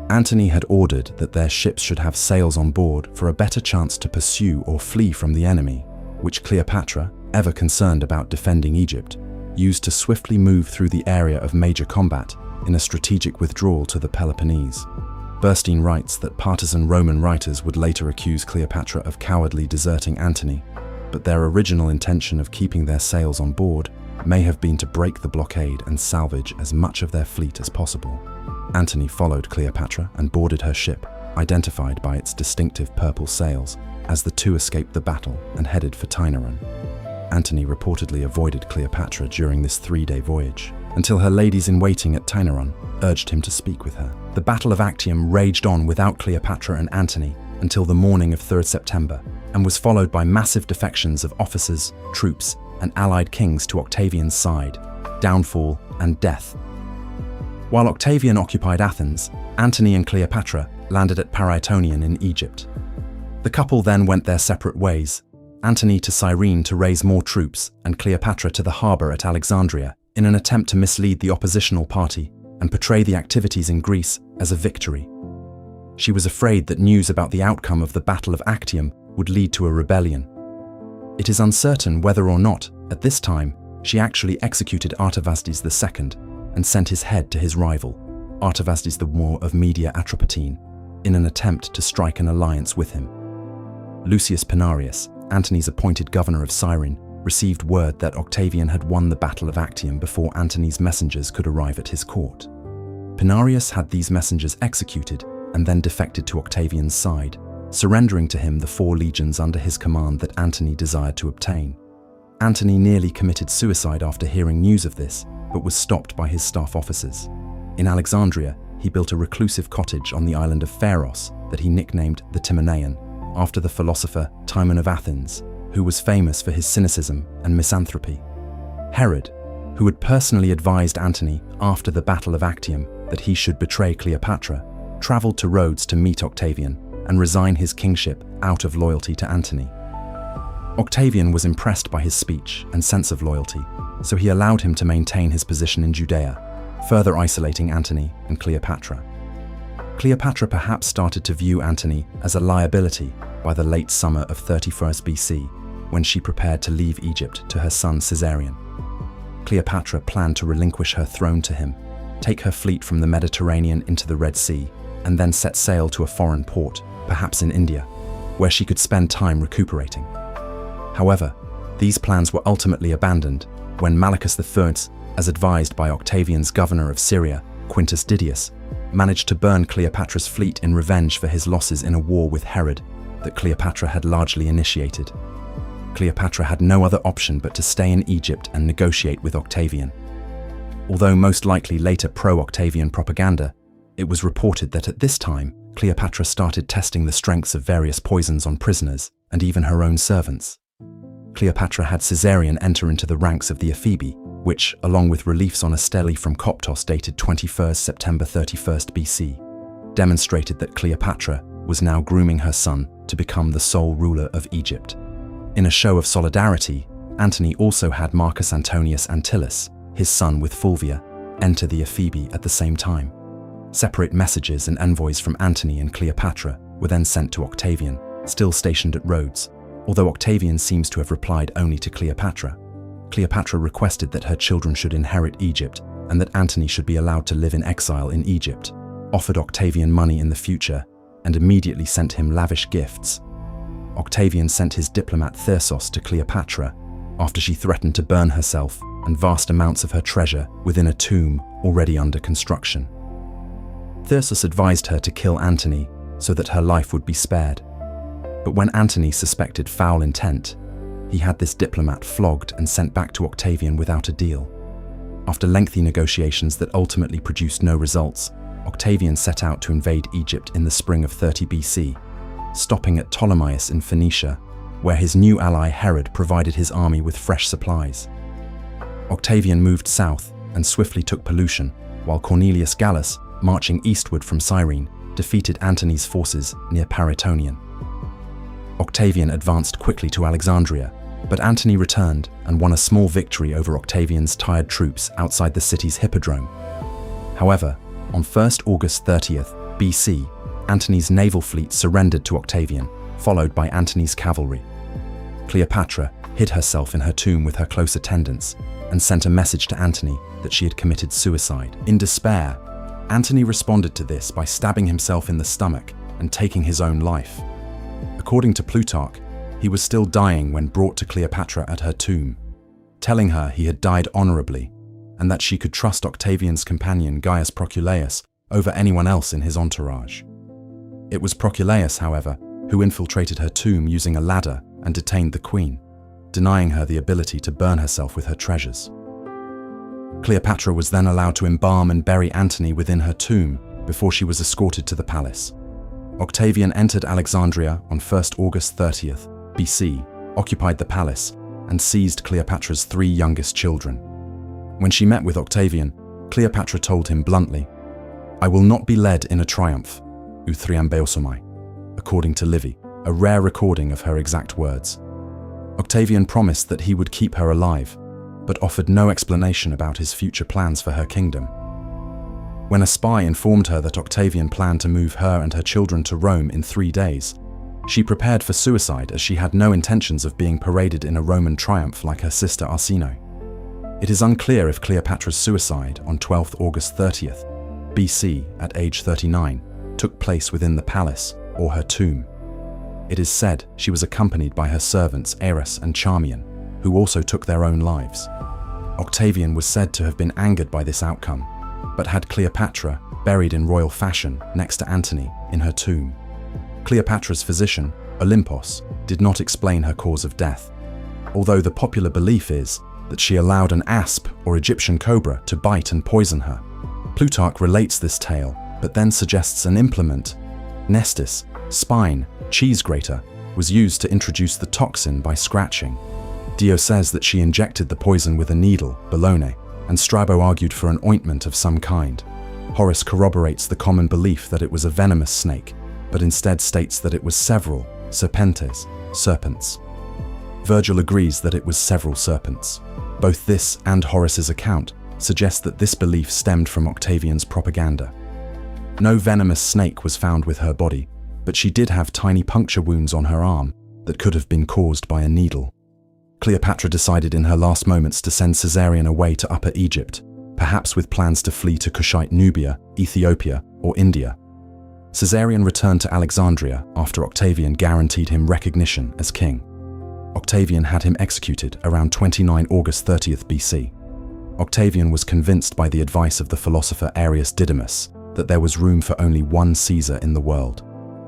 Antony had ordered that their ships should have sails on board for a better chance to pursue or flee from the enemy, which Cleopatra, ever concerned about defending Egypt, used to swiftly move through the area of major combat in a strategic withdrawal to the Peloponnese. Bernstein writes that partisan Roman writers would later accuse Cleopatra of cowardly deserting Antony, but their original intention of keeping their sails on board may have been to break the blockade and salvage as much of their fleet as possible. Antony followed Cleopatra and boarded her ship, identified by its distinctive purple sails, as the two escaped the battle and headed for Tainaron. Antony reportedly avoided Cleopatra during this 3-day voyage, until her ladies-in-waiting at Tainaron urged him to speak with her. The Battle of Actium raged on without Cleopatra and Antony until the morning of 3rd September, and was followed by massive defections of officers, troops, and allied kings to Octavian's side, downfall and death. While Octavian occupied Athens, Antony and Cleopatra landed at Paraetonion in Egypt. The couple then went their separate ways, Antony to Cyrene to raise more troops, and Cleopatra to the harbour at Alexandria, in an attempt to mislead the oppositional party and portray the activities in Greece as a victory. She was afraid that news about the outcome of the Battle of Actium would lead to a rebellion. It is uncertain whether or not, at this time, she actually executed Artavasdes II and sent his head to his rival, Artavasdes I of Media Atropatene, in an attempt to strike an alliance with him. Lucius Pinarius, Antony's appointed governor of Cyrene, received word that Octavian had won the Battle of Actium before Antony's messengers could arrive at his court. Pinarius had these messengers executed and then defected to Octavian's side, surrendering to him the 4 legions under his command that Antony desired to obtain. Antony nearly committed suicide after hearing news of this, but was stopped by his staff officers. In Alexandria, he built a reclusive cottage on the island of Pharos that he nicknamed the Timonean, after the philosopher Timon of Athens, who was famous for his cynicism and misanthropy. Herod, who had personally advised Antony after the Battle of Actium that he should betray Cleopatra, travelled to Rhodes to meet Octavian and resign his kingship out of loyalty to Antony. Octavian was impressed by his speech and sense of loyalty, so he allowed him to maintain his position in Judea, further isolating Antony and Cleopatra. Cleopatra perhaps started to view Antony as a liability by the late summer of 31st BC, when she prepared to leave Egypt to her son Caesarion. Cleopatra planned to relinquish her throne to him, take her fleet from the Mediterranean into the Red Sea, and then set sail to a foreign port, perhaps in India, where she could spend time recuperating. However, these plans were ultimately abandoned when Malichus III, as advised by Octavian's governor of Syria, Quintus Didius, managed to burn Cleopatra's fleet in revenge for his losses in a war with Herod that Cleopatra had largely initiated. Cleopatra had no other option but to stay in Egypt and negotiate with Octavian. Although most likely later pro-Octavian propaganda, it was reported that at this time, Cleopatra started testing the strengths of various poisons on prisoners and even her own servants. Cleopatra had Caesarion enter into the ranks of the Ephebi, which, along with reliefs on a stele from Coptos dated 21st September 31st BC, demonstrated that Cleopatra was now grooming her son to become the sole ruler of Egypt. In a show of solidarity, Antony also had Marcus Antonius Antyllus, his son with Fulvia, enter the Ephebi at the same time. Separate messages and envoys from Antony and Cleopatra were then sent to Octavian, still stationed at Rhodes, although Octavian seems to have replied only to Cleopatra. Cleopatra requested that her children should inherit Egypt and that Antony should be allowed to live in exile in Egypt, offered Octavian money in the future, and immediately sent him lavish gifts. Octavian sent his diplomat Thyrsos to Cleopatra after she threatened to burn herself and vast amounts of her treasure within a tomb already under construction. Thyrsos advised her to kill Antony so that her life would be spared. But when Antony suspected foul intent, he had this diplomat flogged and sent back to Octavian without a deal. After lengthy negotiations that ultimately produced no results, Octavian set out to invade Egypt in the spring of 30 BC, stopping at Ptolemais in Phoenicia, where his new ally Herod provided his army with fresh supplies. Octavian moved south and swiftly took Pelusium, while Cornelius Gallus, marching eastward from Cyrene, defeated Antony's forces near Paraetonion. Octavian advanced quickly to Alexandria, but Antony returned and won a small victory over Octavian's tired troops outside the city's hippodrome. However, on 1st August 30th BC, Antony's naval fleet surrendered to Octavian, followed by Antony's cavalry. Cleopatra hid herself in her tomb with her close attendants, and sent a message to Antony that she had committed suicide. In despair, Antony responded to this by stabbing himself in the stomach and taking his own life. According to Plutarch, he was still dying when brought to Cleopatra at her tomb, telling her he had died honorably and that she could trust Octavian's companion Gaius Proculaeus over anyone else in his entourage. It was Proculaeus, however, who infiltrated her tomb using a ladder and detained the queen, denying her the ability to burn herself with her treasures. Cleopatra was then allowed to embalm and bury Antony within her tomb before she was escorted to the palace. Octavian entered Alexandria on 1st August 30th BC, occupied the palace, and seized Cleopatra's 3 youngest children. When she met with Octavian, Cleopatra told him bluntly, "I will not be led in a triumph, ou triambeosomai," according to Livy, a rare recording of her exact words. Octavian promised that he would keep her alive, but offered no explanation about his future plans for her kingdom. When a spy informed her that Octavian planned to move her and her children to Rome in 3 days, she prepared for suicide as she had no intentions of being paraded in a Roman triumph like her sister Arsinoe. It is unclear if Cleopatra's suicide on 12th August 30th BC at age 39 took place within the palace or her tomb. It is said she was accompanied by her servants Eris and Charmian, who also took their own lives. Octavian was said to have been angered by this outcome, but had Cleopatra buried in royal fashion next to Antony in her tomb. Cleopatra's physician, Olympos, did not explain her cause of death, although the popular belief is that she allowed an asp or Egyptian cobra to bite and poison her. Plutarch relates this tale, but then suggests an implement, nestis, spine, cheese grater, was used to introduce the toxin by scratching. Dio says that she injected the poison with a needle, bologna, and Strabo argued for an ointment of some kind. Horace corroborates the common belief that it was a venomous snake, but instead states that it was several serpentes, serpents. Virgil agrees that it was several serpents. Both this and Horace's account suggest that this belief stemmed from Octavian's propaganda. No venomous snake was found with her body, but she did have tiny puncture wounds on her arm that could have been caused by a needle. Cleopatra decided in her last moments to send Caesarion away to Upper Egypt, perhaps with plans to flee to Kushite Nubia, Ethiopia, or India. Caesarion returned to Alexandria after Octavian guaranteed him recognition as king. Octavian had him executed around 29 August 30th BC. Octavian was convinced by the advice of the philosopher Arrius Didymus that there was room for only one Caesar in the world.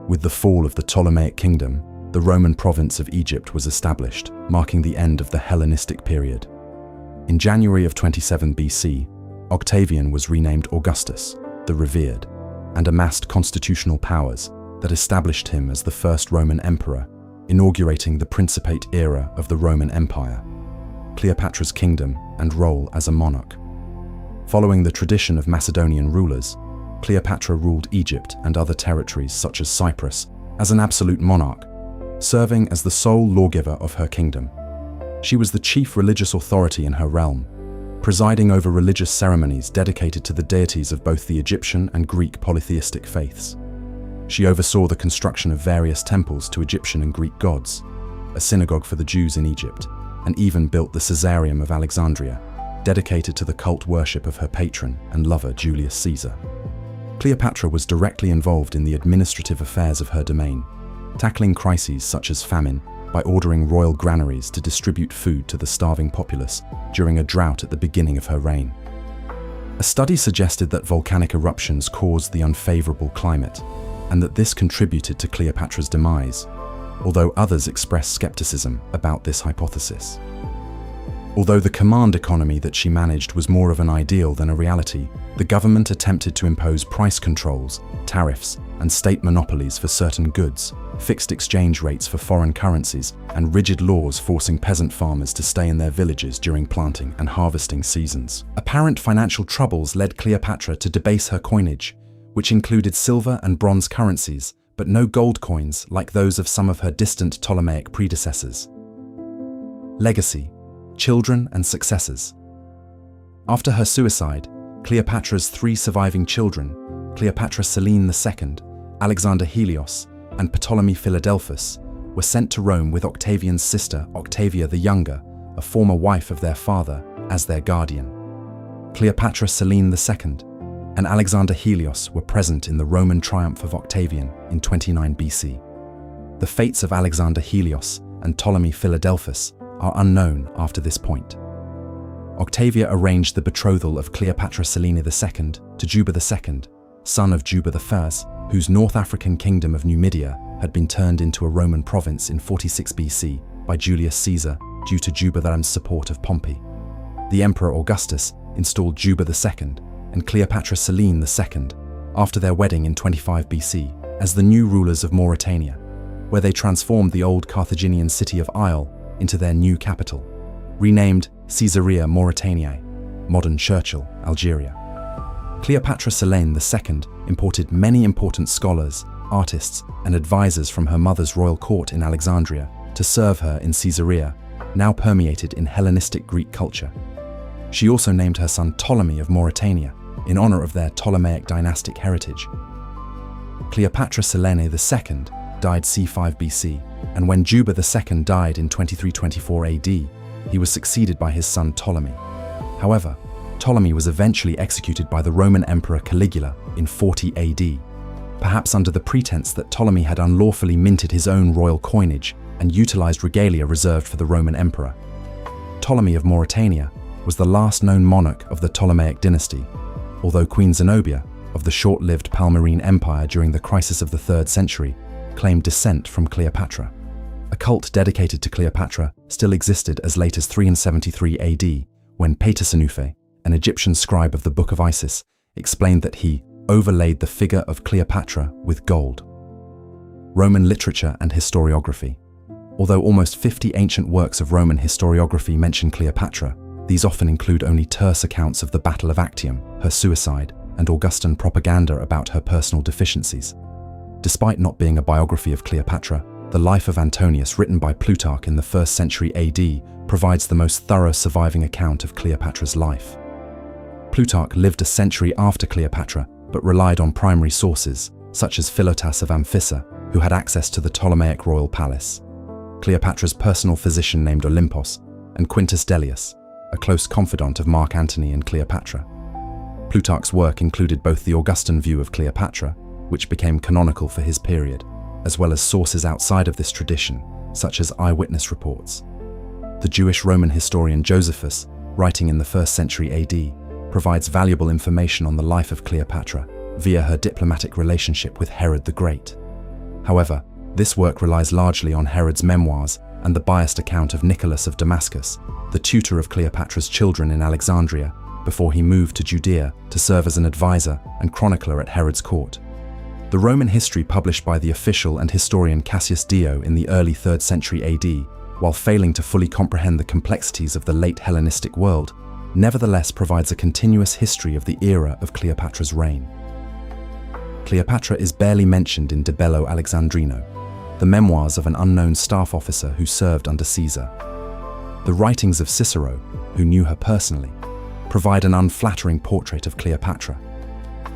With the fall of the Ptolemaic kingdom, the Roman province of Egypt was established, marking the end of the Hellenistic period. In January of 27 BC, Octavian was renamed Augustus, the Revered, and amassed constitutional powers that established him as the first Roman emperor, inaugurating the Principate era of the Roman Empire, Cleopatra's kingdom and role as a monarch. Following the tradition of Macedonian rulers, Cleopatra ruled Egypt and other territories such as Cyprus as an absolute monarch, serving as the sole lawgiver of her kingdom. She was the chief religious authority in her realm, presiding over religious ceremonies dedicated to the deities of both the Egyptian and Greek polytheistic faiths. She oversaw the construction of various temples to Egyptian and Greek gods, a synagogue for the Jews in Egypt, and even built the Caesareum of Alexandria, dedicated to the cult worship of her patron and lover Julius Caesar. Cleopatra was directly involved in the administrative affairs of her domain, tackling crises such as famine by ordering royal granaries to distribute food to the starving populace during a drought at the beginning of her reign. A study suggested that volcanic eruptions caused the unfavorable climate, and that this contributed to Cleopatra's demise, although others expressed skepticism about this hypothesis. Although the command economy that she managed was more of an ideal than a reality, the government attempted to impose price controls, tariffs, and state monopolies for certain goods, fixed exchange rates for foreign currencies, and rigid laws forcing peasant farmers to stay in their villages during planting and harvesting seasons. Apparent financial troubles led Cleopatra to debase her coinage, which included silver and bronze currencies, but no gold coins like those of some of her distant Ptolemaic predecessors. Legacy, children and successors. After her suicide, Cleopatra's 3 surviving children, Cleopatra Selene II, Alexander Helios, and Ptolemy Philadelphus, were sent to Rome with Octavian's sister Octavia the Younger, a former wife of their father, as their guardian. Cleopatra Selene II and Alexander Helios were present in the Roman triumph of Octavian in 29 BC. The fates of Alexander Helios and Ptolemy Philadelphus are unknown after this point. Octavia arranged the betrothal of Cleopatra Selene II to Juba II, son of Juba I, whose North African kingdom of Numidia had been turned into a Roman province in 46 BC by Julius Caesar due to Juba I's support of Pompey. The Emperor Augustus installed Juba II and Cleopatra Selene II after their wedding in 25 BC as the new rulers of Mauritania, where they transformed the old Carthaginian city of Isle into their new capital, renamed Caesarea Mauritaniae, modern Churchill, Algeria. Cleopatra Selene II imported many important scholars, artists, and advisors from her mother's royal court in Alexandria to serve her in Caesarea, now permeated in Hellenistic Greek culture. She also named her son Ptolemy of Mauritania in honor of their Ptolemaic dynastic heritage. Cleopatra Selene II died c. 5 BC, and when Juba II died in 2324 AD, he was succeeded by his son Ptolemy. However, Ptolemy was eventually executed by the Roman Emperor Caligula in 40 AD, perhaps under the pretense that Ptolemy had unlawfully minted his own royal coinage and utilized regalia reserved for the Roman emperor. Ptolemy of Mauritania was the last known monarch of the Ptolemaic dynasty, although Queen Zenobia of the short-lived Palmyrene Empire during the crisis of the 3rd century claimed descent from Cleopatra. A cult dedicated to Cleopatra still existed as late as 373 AD, when Ptolemy, an Egyptian scribe of the Book of Isis, explained that he overlaid the figure of Cleopatra with gold. Roman literature and historiography. Although almost 50 ancient works of Roman historiography mention Cleopatra, these often include only terse accounts of the Battle of Actium, her suicide, and Augustan propaganda about her personal deficiencies. Despite not being a biography of Cleopatra, the Life of Antonius, written by Plutarch in the 1st century AD, provides the most thorough surviving account of Cleopatra's life. Plutarch lived a century after Cleopatra, but relied on primary sources, such as Philotas of Amphissa, who had access to the Ptolemaic royal palace, Cleopatra's personal physician named Olympos, and Quintus Dellius, a close confidant of Mark Antony and Cleopatra. Plutarch's work included both the Augustan view of Cleopatra, which became canonical for his period, as well as sources outside of this tradition, such as eyewitness reports. The Jewish Roman historian Josephus, writing in the 1st century AD, provides valuable information on the life of Cleopatra via her diplomatic relationship with Herod the Great. However, this work relies largely on Herod's memoirs and the biased account of Nicholas of Damascus, the tutor of Cleopatra's children in Alexandria, before he moved to Judea to serve as an advisor and chronicler at Herod's court. The Roman history published by the official and historian Cassius Dio in the early 3rd century AD, while failing to fully comprehend the complexities of the late Hellenistic world, nevertheless provides a continuous history of the era of Cleopatra's reign. Cleopatra is barely mentioned in De Bello Alexandrino, the memoirs of an unknown staff officer who served under Caesar. The writings of Cicero, who knew her personally, provide an unflattering portrait of Cleopatra.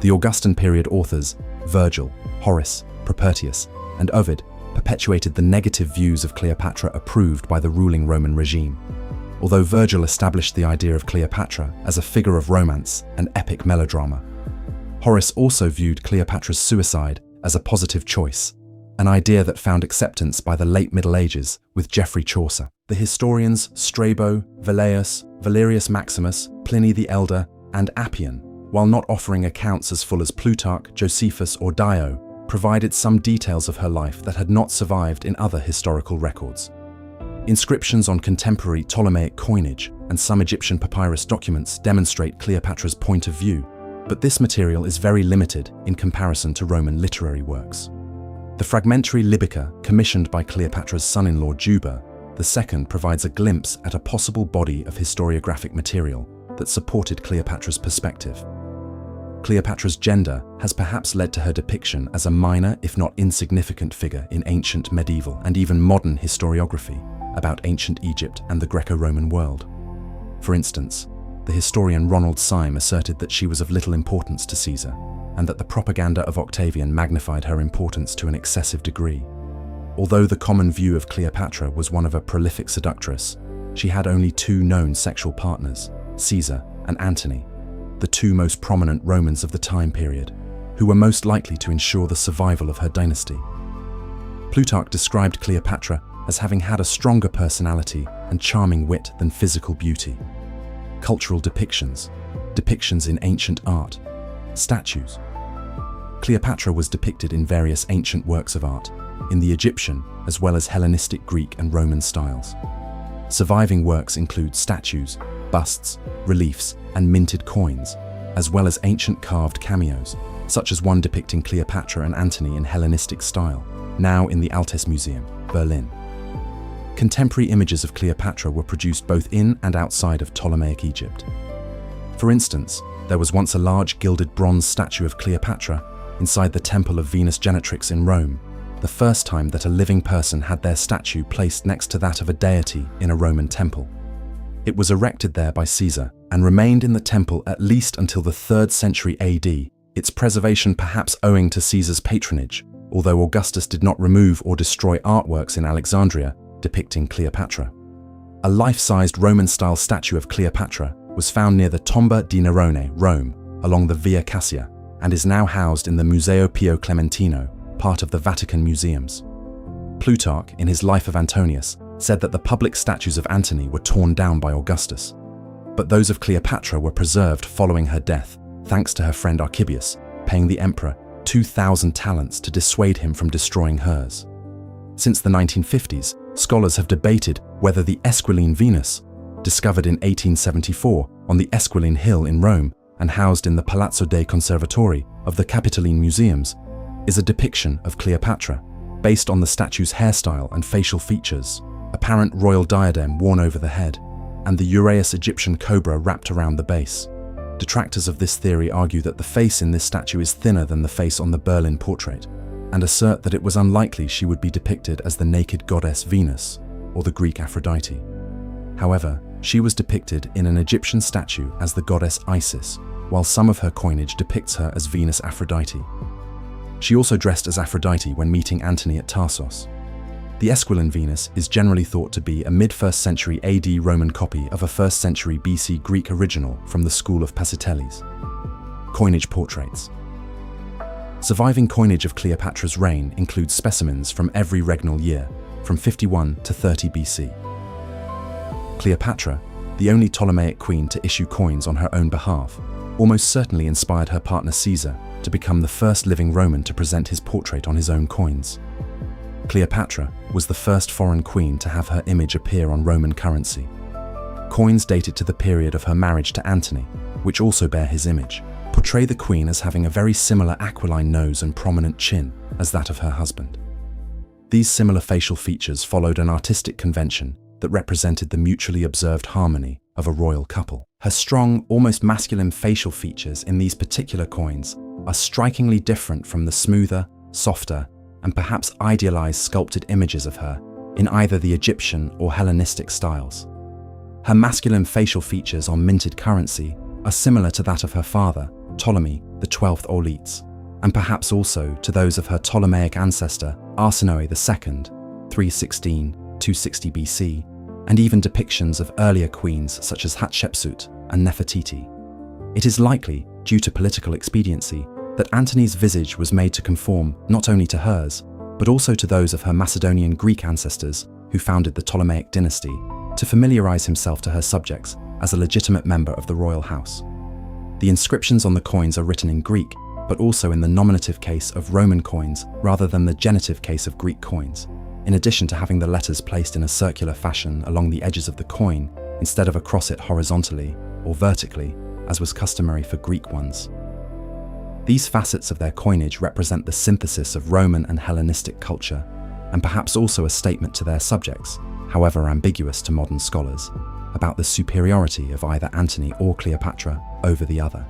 The Augustan period authors, Virgil, Horace, Propertius, and Ovid, perpetuated the negative views of Cleopatra approved by the ruling Roman regime. Although Virgil established the idea of Cleopatra as a figure of romance and epic melodrama, Horace also viewed Cleopatra's suicide as a positive choice, an idea that found acceptance by the late Middle Ages with Geoffrey Chaucer. The historians Strabo, Velleius, Valerius Maximus, Pliny the Elder, and Appian, while not offering accounts as full as Plutarch, Josephus, or Dio, provided some details of her life that had not survived in other historical records. Inscriptions on contemporary Ptolemaic coinage and some Egyptian papyrus documents demonstrate Cleopatra's point of view, but this material is very limited in comparison to Roman literary works. The fragmentary Libica, commissioned by Cleopatra's son-in-law Juba II, provides a glimpse at a possible body of historiographic material that supported Cleopatra's perspective. Cleopatra's gender has perhaps led to her depiction as a minor, if not insignificant figure in ancient, medieval, and even modern historiography about ancient Egypt and the Greco-Roman world. For instance, the historian Ronald Syme asserted that she was of little importance to Caesar, and that the propaganda of Octavian magnified her importance to an excessive degree. Although the common view of Cleopatra was one of a prolific seductress, she had only 2 known sexual partners, Caesar, and Antony, the two most prominent Romans of the time period, who were most likely to ensure the survival of her dynasty. Plutarch described Cleopatra as having had a stronger personality and charming wit than physical beauty. Cultural depictions, depictions in ancient art, statues. Cleopatra was depicted in various ancient works of art, in the Egyptian as well as Hellenistic Greek and Roman styles. Surviving works include statues, busts, reliefs, and minted coins, as well as ancient carved cameos, such as one depicting Cleopatra and Antony in Hellenistic style, now in the Altes Museum, Berlin. Contemporary images of Cleopatra were produced both in and outside of Ptolemaic Egypt. For instance, there was once a large gilded bronze statue of Cleopatra inside the Temple of Venus Genetrix in Rome, the first time that a living person had their statue placed next to that of a deity in a Roman temple. It was erected there by Caesar and remained in the temple at least until the 3rd century AD, its preservation perhaps owing to Caesar's patronage, although Augustus did not remove or destroy artworks in Alexandria depicting Cleopatra. A life-sized Roman-style statue of Cleopatra was found near the Tomba di Nerone, Rome, along the Via Cassia, and is now housed in the Museo Pio Clementino, part of the Vatican Museums. Plutarch, in his Life of Antonius, said that the public statues of Antony were torn down by Augustus, but those of Cleopatra were preserved following her death, thanks to her friend Archibius, paying the emperor 2,000 talents to dissuade him from destroying hers. Since the 1950s, scholars have debated whether the Esquiline Venus, discovered in 1874 on the Esquiline Hill in Rome and housed in the Palazzo dei Conservatori of the Capitoline Museums, is a depiction of Cleopatra, based on the statue's hairstyle and facial features, apparent royal diadem worn over the head, and the uraeus Egyptian cobra wrapped around the base. Detractors of this theory argue that the face in this statue is thinner than the face on the Berlin portrait, and assert that it was unlikely she would be depicted as the naked goddess Venus or the Greek Aphrodite. However, she was depicted in an Egyptian statue as the goddess Isis, while some of her coinage depicts her as Venus Aphrodite. She also dressed as Aphrodite when meeting Antony at Tarsos. The Esquiline Venus is generally thought to be a mid-1st century AD Roman copy of a 1st century BC Greek original from the school of Pasiteles. Coinage portraits. Surviving coinage of Cleopatra's reign includes specimens from every regnal year, from 51 to 30 BC. Cleopatra, the only Ptolemaic queen to issue coins on her own behalf, almost certainly inspired her partner Caesar to become the first living Roman to present his portrait on his own coins. Cleopatra was the first foreign queen to have her image appear on Roman currency. Coins dated to the period of her marriage to Antony, which also bear his image, portray the queen as having a very similar aquiline nose and prominent chin as that of her husband. These similar facial features followed an artistic convention that represented the mutually observed harmony of a royal couple. Her strong, almost masculine facial features in these particular coins are strikingly different from the smoother, softer, and perhaps idealized sculpted images of her in either the Egyptian or Hellenistic styles. Her masculine facial features on minted currency are similar to that of her father, Ptolemy, the 12th Auletes, and perhaps also to those of her Ptolemaic ancestor, Arsinoe II, 316–260 BC, and even depictions of earlier queens such as Hatshepsut and Nefertiti. It is likely, due to political expediency, that Antony's visage was made to conform not only to hers, but also to those of her Macedonian Greek ancestors who founded the Ptolemaic dynasty, to familiarize himself to her subjects as a legitimate member of the royal house. The inscriptions on the coins are written in Greek, but also in the nominative case of Roman coins rather than the genitive case of Greek coins, in addition to having the letters placed in a circular fashion along the edges of the coin instead of across it horizontally or vertically, as was customary for Greek ones. These facets of their coinage represent the synthesis of Roman and Hellenistic culture, and perhaps also a statement to their subjects, however ambiguous to modern scholars, about the superiority of either Antony or Cleopatra over the other.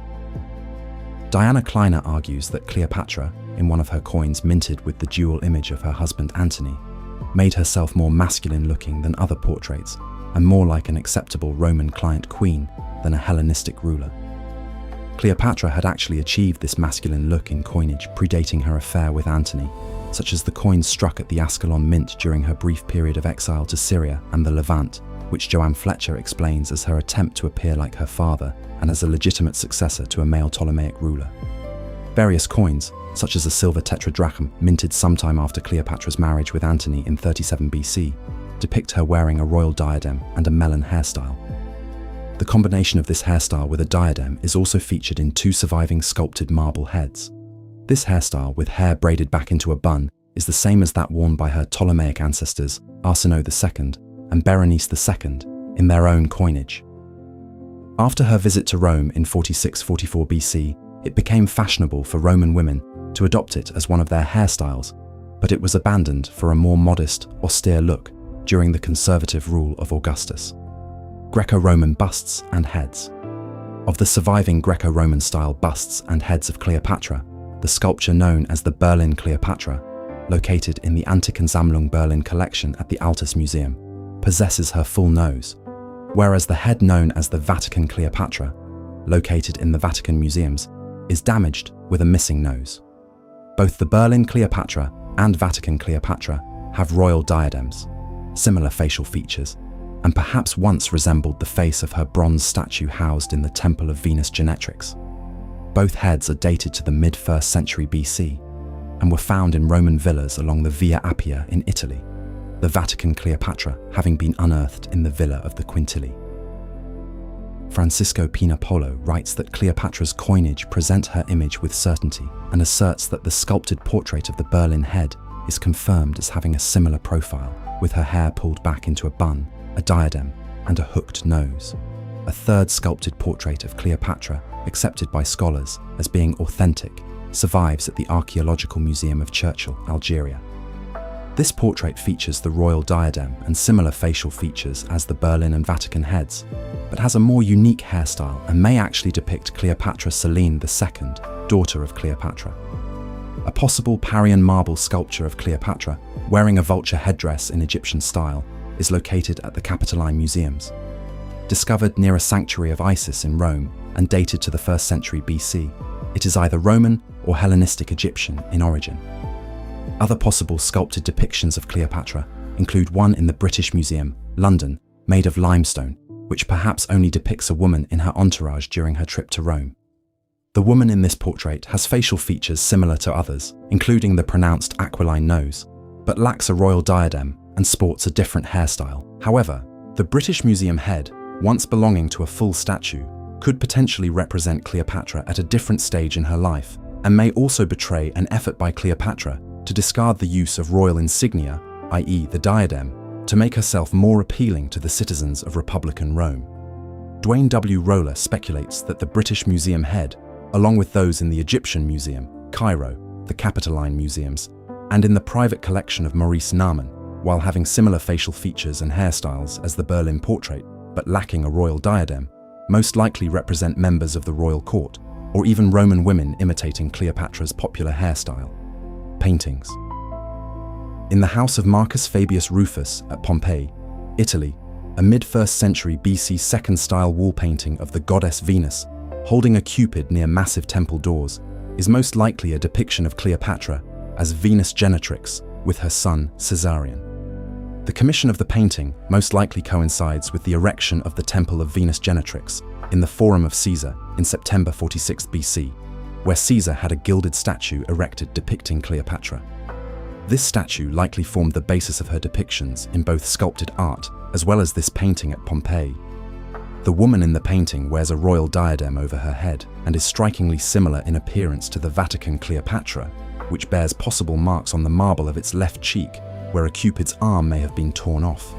Diana Kleiner argues that Cleopatra, in one of her coins minted with the dual image of her husband Antony, made herself more masculine-looking than other portraits and more like an acceptable Roman client queen than a Hellenistic ruler. Cleopatra had actually achieved this masculine look in coinage predating her affair with Antony, such as the coins struck at the Ascalon Mint during her brief period of exile to Syria and the Levant, which Joanne Fletcher explains as her attempt to appear like her father and as a legitimate successor to a male Ptolemaic ruler. Various coins, such as a silver tetradrachm minted sometime after Cleopatra's marriage with Antony in 37 BC, depict her wearing a royal diadem and a melon hairstyle. The combination of this hairstyle with a diadem is also featured in 2 surviving sculpted marble heads. This hairstyle, with hair braided back into a bun, is the same as that worn by her Ptolemaic ancestors Arsinoe II and Berenice II in their own coinage. After her visit to Rome in 46–44 BC, it became fashionable for Roman women to adopt it as one of their hairstyles, but it was abandoned for a more modest, austere look during the conservative rule of Augustus. Greco-Roman busts and heads. Of the surviving Greco-Roman style busts and heads of Cleopatra, the sculpture known as the Berlin Cleopatra, located in the Antikensammlung Berlin collection at the Altes Museum, possesses her full nose, whereas the head known as the Vatican Cleopatra, located in the Vatican museums, is damaged with a missing nose. Both the Berlin Cleopatra and Vatican Cleopatra have royal diadems, similar facial features, and perhaps once resembled the face of her bronze statue housed in the Temple of Venus Genetrix. Both heads are dated to the mid-1st century BC and were found in Roman villas along the Via Appia in Italy, the Vatican Cleopatra having been unearthed in the Villa of the Quintilli. Francisco Pina Polo writes that Cleopatra's coinage present her image with certainty and asserts that the sculpted portrait of the Berlin head is confirmed as having a similar profile, with her hair pulled back into a bun, a diadem, and a hooked nose. A third sculpted portrait of Cleopatra, accepted by scholars as being authentic, survives at the Archaeological Museum of Churchill, Algeria. This portrait features the royal diadem and similar facial features as the Berlin and Vatican heads, but has a more unique hairstyle and may actually depict Cleopatra Selene II, daughter of Cleopatra. A possible Parian marble sculpture of Cleopatra, wearing a vulture headdress in Egyptian style, is located at the Capitoline Museums. Discovered near a sanctuary of Isis in Rome and dated to the 1st century BC, it is either Roman or Hellenistic Egyptian in origin. Other possible sculpted depictions of Cleopatra include one in the British Museum, London, made of limestone, which perhaps only depicts a woman in her entourage during her trip to Rome. The woman in this portrait has facial features similar to others, including the pronounced aquiline nose, but lacks a royal diadem and sports a different hairstyle. However, the British Museum head, once belonging to a full statue, could potentially represent Cleopatra at a different stage in her life, and may also betray an effort by Cleopatra to discard the use of royal insignia, i.e. the diadem, to make herself more appealing to the citizens of Republican Rome. Dwayne W. Roller speculates that the British Museum head, along with those in the Egyptian Museum, Cairo, the Capitoline Museums, and in the private collection of Maurice Naaman, while having similar facial features and hairstyles as the Berlin portrait, but lacking a royal diadem, most likely represent members of the royal court, or even Roman women imitating Cleopatra's popular hairstyle. Paintings. In the house of Marcus Fabius Rufus at Pompeii, Italy, a mid-1st century BC second-style wall painting of the goddess Venus, holding a cupid near massive temple doors, is most likely a depiction of Cleopatra as Venus Genetrix with her son Caesarion. The commission of the painting most likely coincides with the erection of the Temple of Venus Genetrix in the Forum of Caesar in September 46 BC, where Caesar had a gilded statue erected depicting Cleopatra. This statue likely formed the basis of her depictions in both sculpted art as well as this painting at Pompeii. The woman in the painting wears a royal diadem over her head and is strikingly similar in appearance to the Vatican Cleopatra, which bears possible marks on the marble of its left cheek where a cupid's arm may have been torn off.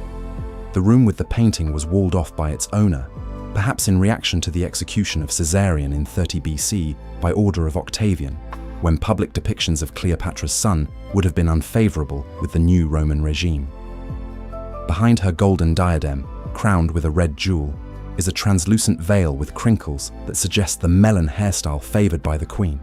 The room with the painting was walled off by its owner, perhaps in reaction to the execution of Caesarion in 30 BC by order of Octavian, when public depictions of Cleopatra's son would have been unfavorable with the new Roman regime. Behind her golden diadem, crowned with a red jewel, is a translucent veil with crinkles that suggest the melon hairstyle favored by the queen.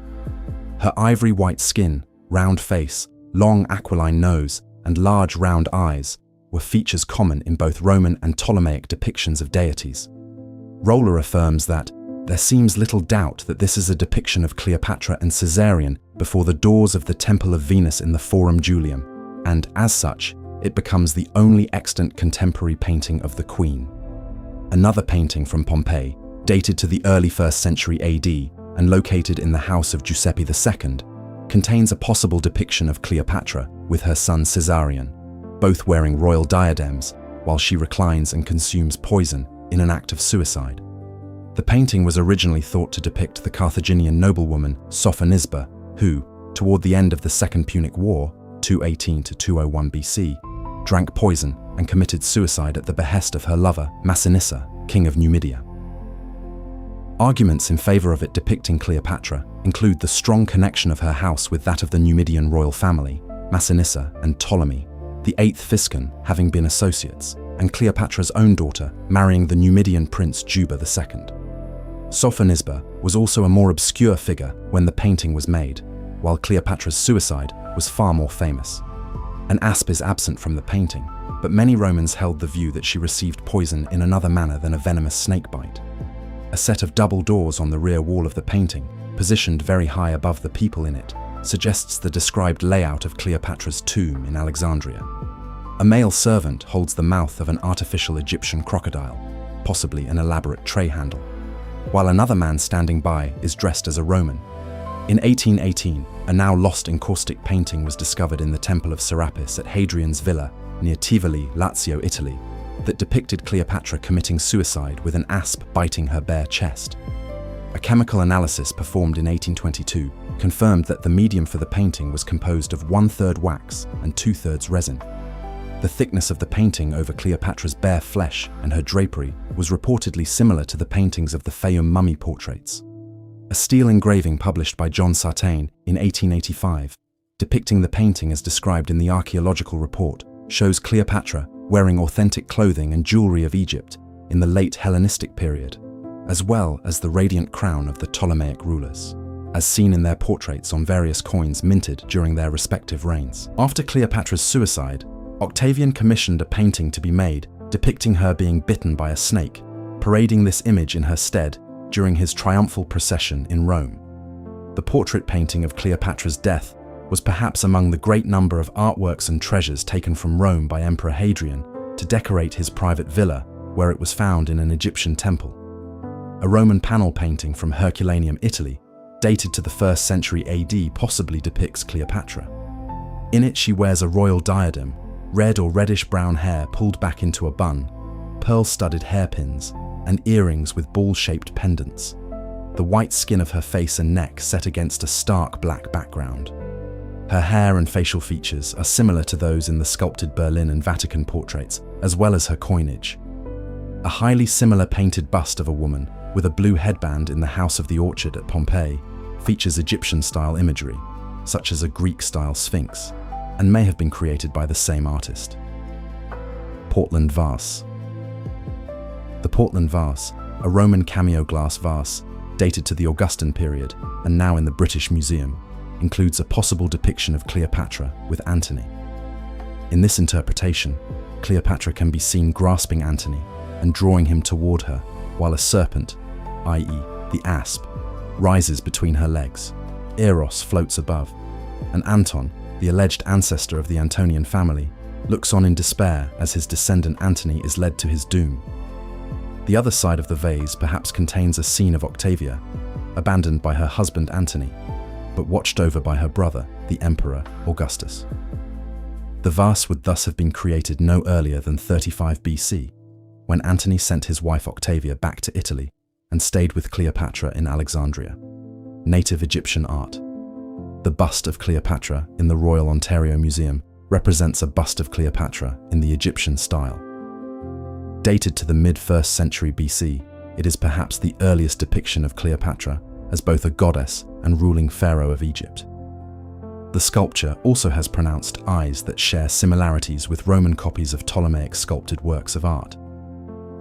Her ivory white skin, round face, long aquiline nose, and large round eyes were features common in both Roman and Ptolemaic depictions of deities. Roller affirms that there seems little doubt that this is a depiction of Cleopatra and Caesarion before the doors of the Temple of Venus in the Forum Julium, and as such, it becomes the only extant contemporary painting of the Queen. Another painting from Pompeii, dated to the early 1st century AD and located in the house of Giuseppe II, contains a possible depiction of Cleopatra with her son Caesarion, both wearing royal diadems while she reclines and consumes poison in an act of suicide. The painting was originally thought to depict the Carthaginian noblewoman Sophonisba, who, toward the end of the Second Punic War, 218 to 201 BC, drank poison and committed suicide at the behest of her lover Massinissa, king of Numidia. Arguments in favor of it depicting Cleopatra include the strong connection of her house with that of the Numidian royal family, Massinissa and Ptolemy, the 8th Physcon having been associates, and Cleopatra's own daughter marrying the Numidian prince Juba II. Sophonisba was also a more obscure figure when the painting was made, while Cleopatra's suicide was far more famous. An asp is absent from the painting, but many Romans held the view that she received poison in another manner than a venomous snake bite. A set of double doors on the rear wall of the painting, positioned very high above the people in it, suggests the described layout of Cleopatra's tomb in Alexandria. A male servant holds the mouth of an artificial Egyptian crocodile, possibly an elaborate tray handle, while another man standing by is dressed as a Roman. In 1818, a now lost encaustic painting was discovered in the Temple of Serapis at Hadrian's Villa near Tivoli, Lazio, Italy, that depicted Cleopatra committing suicide with an asp biting her bare chest. A chemical analysis performed in 1822 confirmed that the medium for the painting was composed of 1/3 wax and 2/3 resin. The thickness of the painting over Cleopatra's bare flesh and her drapery was reportedly similar to the paintings of the Fayum mummy portraits. A steel engraving published by John Sartain in 1885, depicting the painting as described in the archaeological report, shows Cleopatra wearing authentic clothing and jewelry of Egypt in the late Hellenistic period, as well as the radiant crown of the Ptolemaic rulers, as seen in their portraits on various coins minted during their respective reigns. After Cleopatra's suicide, Octavian commissioned a painting to be made depicting her being bitten by a snake, parading this image in her stead during his triumphal procession in Rome. The portrait painting of Cleopatra's death was perhaps among the great number of artworks and treasures taken from Rome by Emperor Hadrian to decorate his private villa, where it was found in an Egyptian temple. A Roman panel painting from Herculaneum, Italy, dated to the 1st century AD, possibly depicts Cleopatra. In it she wears a royal diadem, red or reddish-brown hair pulled back into a bun, pearl-studded hairpins, and earrings with ball-shaped pendants. The white skin of her face and neck set against a stark black background. Her hair and facial features are similar to those in the sculpted Berlin and Vatican portraits, as well as her coinage. A highly similar painted bust of a woman with a blue headband in the House of the Orchard at Pompeii features Egyptian-style imagery, such as a Greek-style sphinx, and may have been created by the same artist. Portland vase. The Portland vase, a Roman cameo glass vase dated to the Augustan period and now in the British Museum, includes a possible depiction of Cleopatra with Antony. In this interpretation, Cleopatra can be seen grasping Antony and drawing him toward her, while a serpent, i.e. the asp, rises between her legs. Eros floats above, and Anton, the alleged ancestor of the Antonian family, looks on in despair as his descendant Antony is led to his doom. The other side of the vase perhaps contains a scene of Octavia, abandoned by her husband Antony, but watched over by her brother, the Emperor Augustus. The vase would thus have been created no earlier than 35 BC, when Antony sent his wife Octavia back to Italy and stayed with Cleopatra in Alexandria. Native Egyptian art. The bust of Cleopatra in the Royal Ontario Museum represents a bust of Cleopatra in the Egyptian style. Dated to the mid-1st century BC, it is perhaps the earliest depiction of Cleopatra as both a goddess and ruling pharaoh of Egypt. The sculpture also has pronounced eyes that share similarities with Roman copies of Ptolemaic sculpted works of art.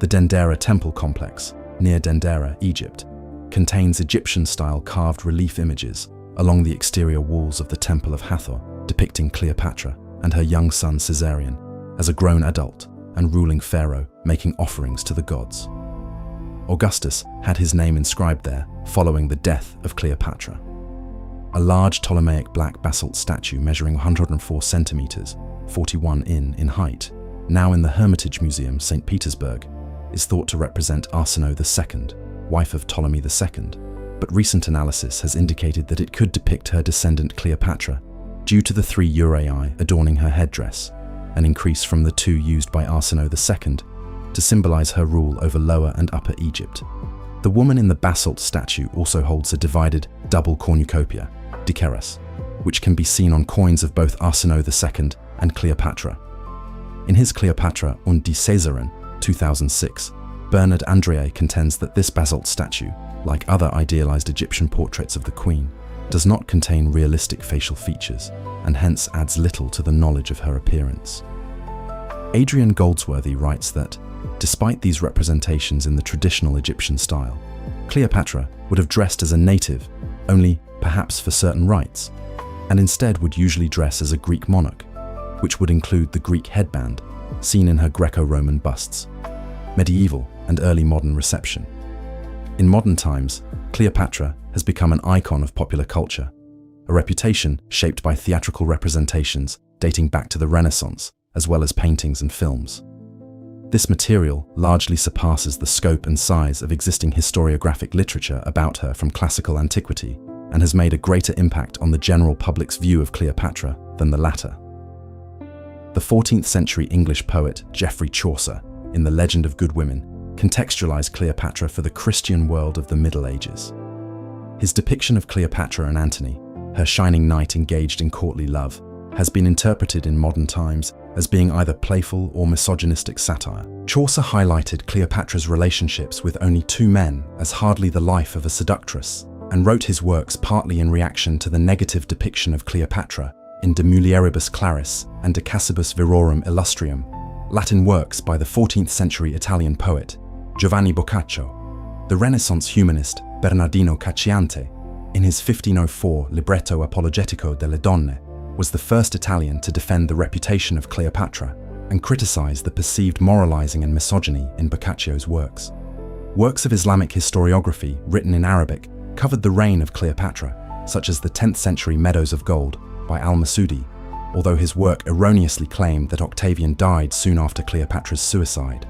The Dendera temple complex, near Dendera, Egypt, contains Egyptian-style carved relief images along the exterior walls of the Temple of Hathor, depicting Cleopatra and her young son Caesarion as a grown adult and ruling pharaoh making offerings to the gods. Augustus had his name inscribed there following the death of Cleopatra. A large Ptolemaic black basalt statue measuring 104 centimeters 41 in height, now in the Hermitage Museum, St. Petersburg, is thought to represent Arsinoe II, wife of Ptolemy II, but recent analysis has indicated that it could depict her descendant Cleopatra due to the 3 uraei adorning her headdress, an increase from the 2 used by Arsinoe II to symbolize her rule over Lower and Upper Egypt. The woman in the basalt statue also holds a divided double cornucopia, dikeras, which can be seen on coins of both Arsinoe II and Cleopatra. In his Cleopatra und die Caesarin, 2006, Bernard Andrié contends that this basalt statue, like other idealized Egyptian portraits of the queen, does not contain realistic facial features and hence adds little to the knowledge of her appearance. Adrian Goldsworthy writes that, despite these representations in the traditional Egyptian style, Cleopatra would have dressed as a native, only perhaps for certain rites, and instead would usually dress as a Greek monarch, which would include the Greek headband seen in her Greco-Roman busts. Medieval and early modern reception. In modern times, Cleopatra has become an icon of popular culture, a reputation shaped by theatrical representations dating back to the Renaissance, as well as paintings and films. This material largely surpasses the scope and size of existing historiographic literature about her from classical antiquity and has made a greater impact on the general public's view of Cleopatra than the latter. The 14th century English poet Geoffrey Chaucer, in The Legend of Good Women, contextualized Cleopatra for the Christian world of the Middle Ages. His depiction of Cleopatra and Antony, her shining knight engaged in courtly love, has been interpreted in modern times as being either playful or misogynistic satire. Chaucer highlighted Cleopatra's relationships with only 2 men as hardly the life of a seductress, and wrote his works partly in reaction to the negative depiction of Cleopatra in De Mulieribus Claris and De Casibus Virorum Illustrium, Latin works by the 14th century Italian poet Giovanni Boccaccio. The Renaissance humanist Bernardino Cacciante, in his 1504 Libretto Apologetico delle Donne, was the first Italian to defend the reputation of Cleopatra and criticize the perceived moralizing and misogyny in Boccaccio's works. Works of Islamic historiography written in Arabic covered the reign of Cleopatra, such as the 10th century Meadows of Gold by al-Masudi, although his work erroneously claimed that Octavian died soon after Cleopatra's suicide.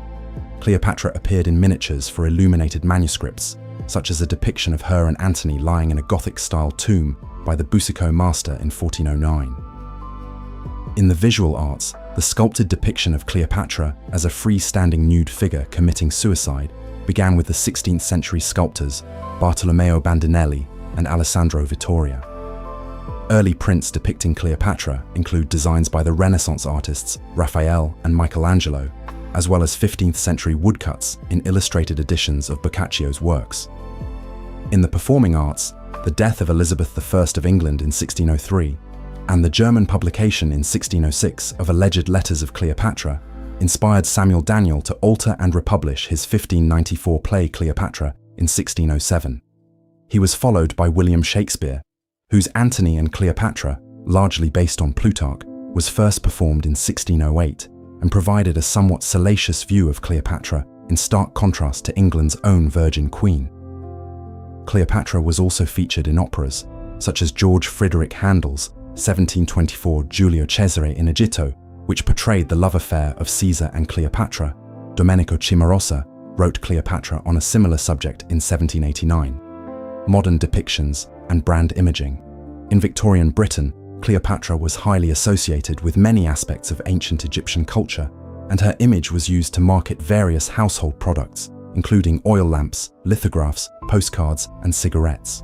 Cleopatra appeared in miniatures for illuminated manuscripts, such as a depiction of her and Antony lying in a Gothic-style tomb by the Boucicaut master in 1409. In the visual arts, the sculpted depiction of Cleopatra as a freestanding nude figure committing suicide began with the 16th century sculptors Bartolomeo Bandinelli and Alessandro Vittoria. Early prints depicting Cleopatra include designs by the Renaissance artists Raphael and Michelangelo, as well as 15th century woodcuts in illustrated editions of Boccaccio's works. In the performing arts, the death of Elizabeth I of England in 1603 and the German publication in 1606 of alleged letters of Cleopatra inspired Samuel Daniel to alter and republish his 1594 play Cleopatra in 1607. He was followed by William Shakespeare, whose Antony and Cleopatra, largely based on Plutarch, was first performed in 1608 and provided a somewhat salacious view of Cleopatra in stark contrast to England's own Virgin Queen. Cleopatra was also featured in operas, such as George Frideric Handel's 1724 Giulio Cesare in Egitto, which portrayed the love affair of Caesar and Cleopatra. Domenico Cimarosa wrote Cleopatra on a similar subject in 1789. Modern depictions and brand imaging. In Victorian Britain, Cleopatra was highly associated with many aspects of ancient Egyptian culture, and her image was used to market various household products, including oil lamps, lithographs, postcards, and cigarettes.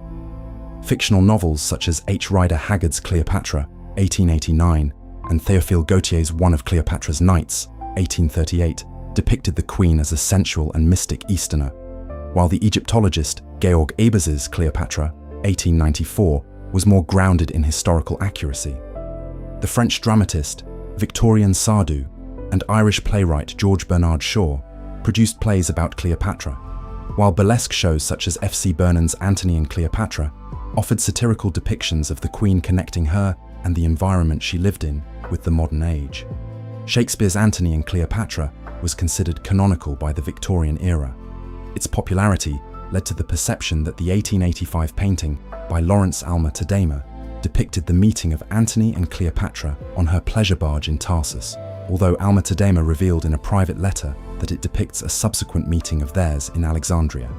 Fictional novels such as H. Rider Haggard's Cleopatra, 1889, and Théophile Gautier's One of Cleopatra's Nights, 1838, depicted the queen as a sensual and mystic Easterner, while the Egyptologist Georg Ebers's Cleopatra, 1894, was more grounded in historical accuracy. The French dramatist Victorien Sardou and Irish playwright George Bernard Shaw produced plays about Cleopatra, while burlesque shows such as F.C. Burnand's Antony and Cleopatra offered satirical depictions of the queen connecting her and the environment she lived in with the modern age. Shakespeare's Antony and Cleopatra was considered canonical by the Victorian era. Its popularity led to the perception that the 1885 painting by Lawrence Alma Tadema depicted the meeting of Antony and Cleopatra on her pleasure barge in Tarsus, although Alma-Tadema revealed in a private letter that it depicts a subsequent meeting of theirs in Alexandria.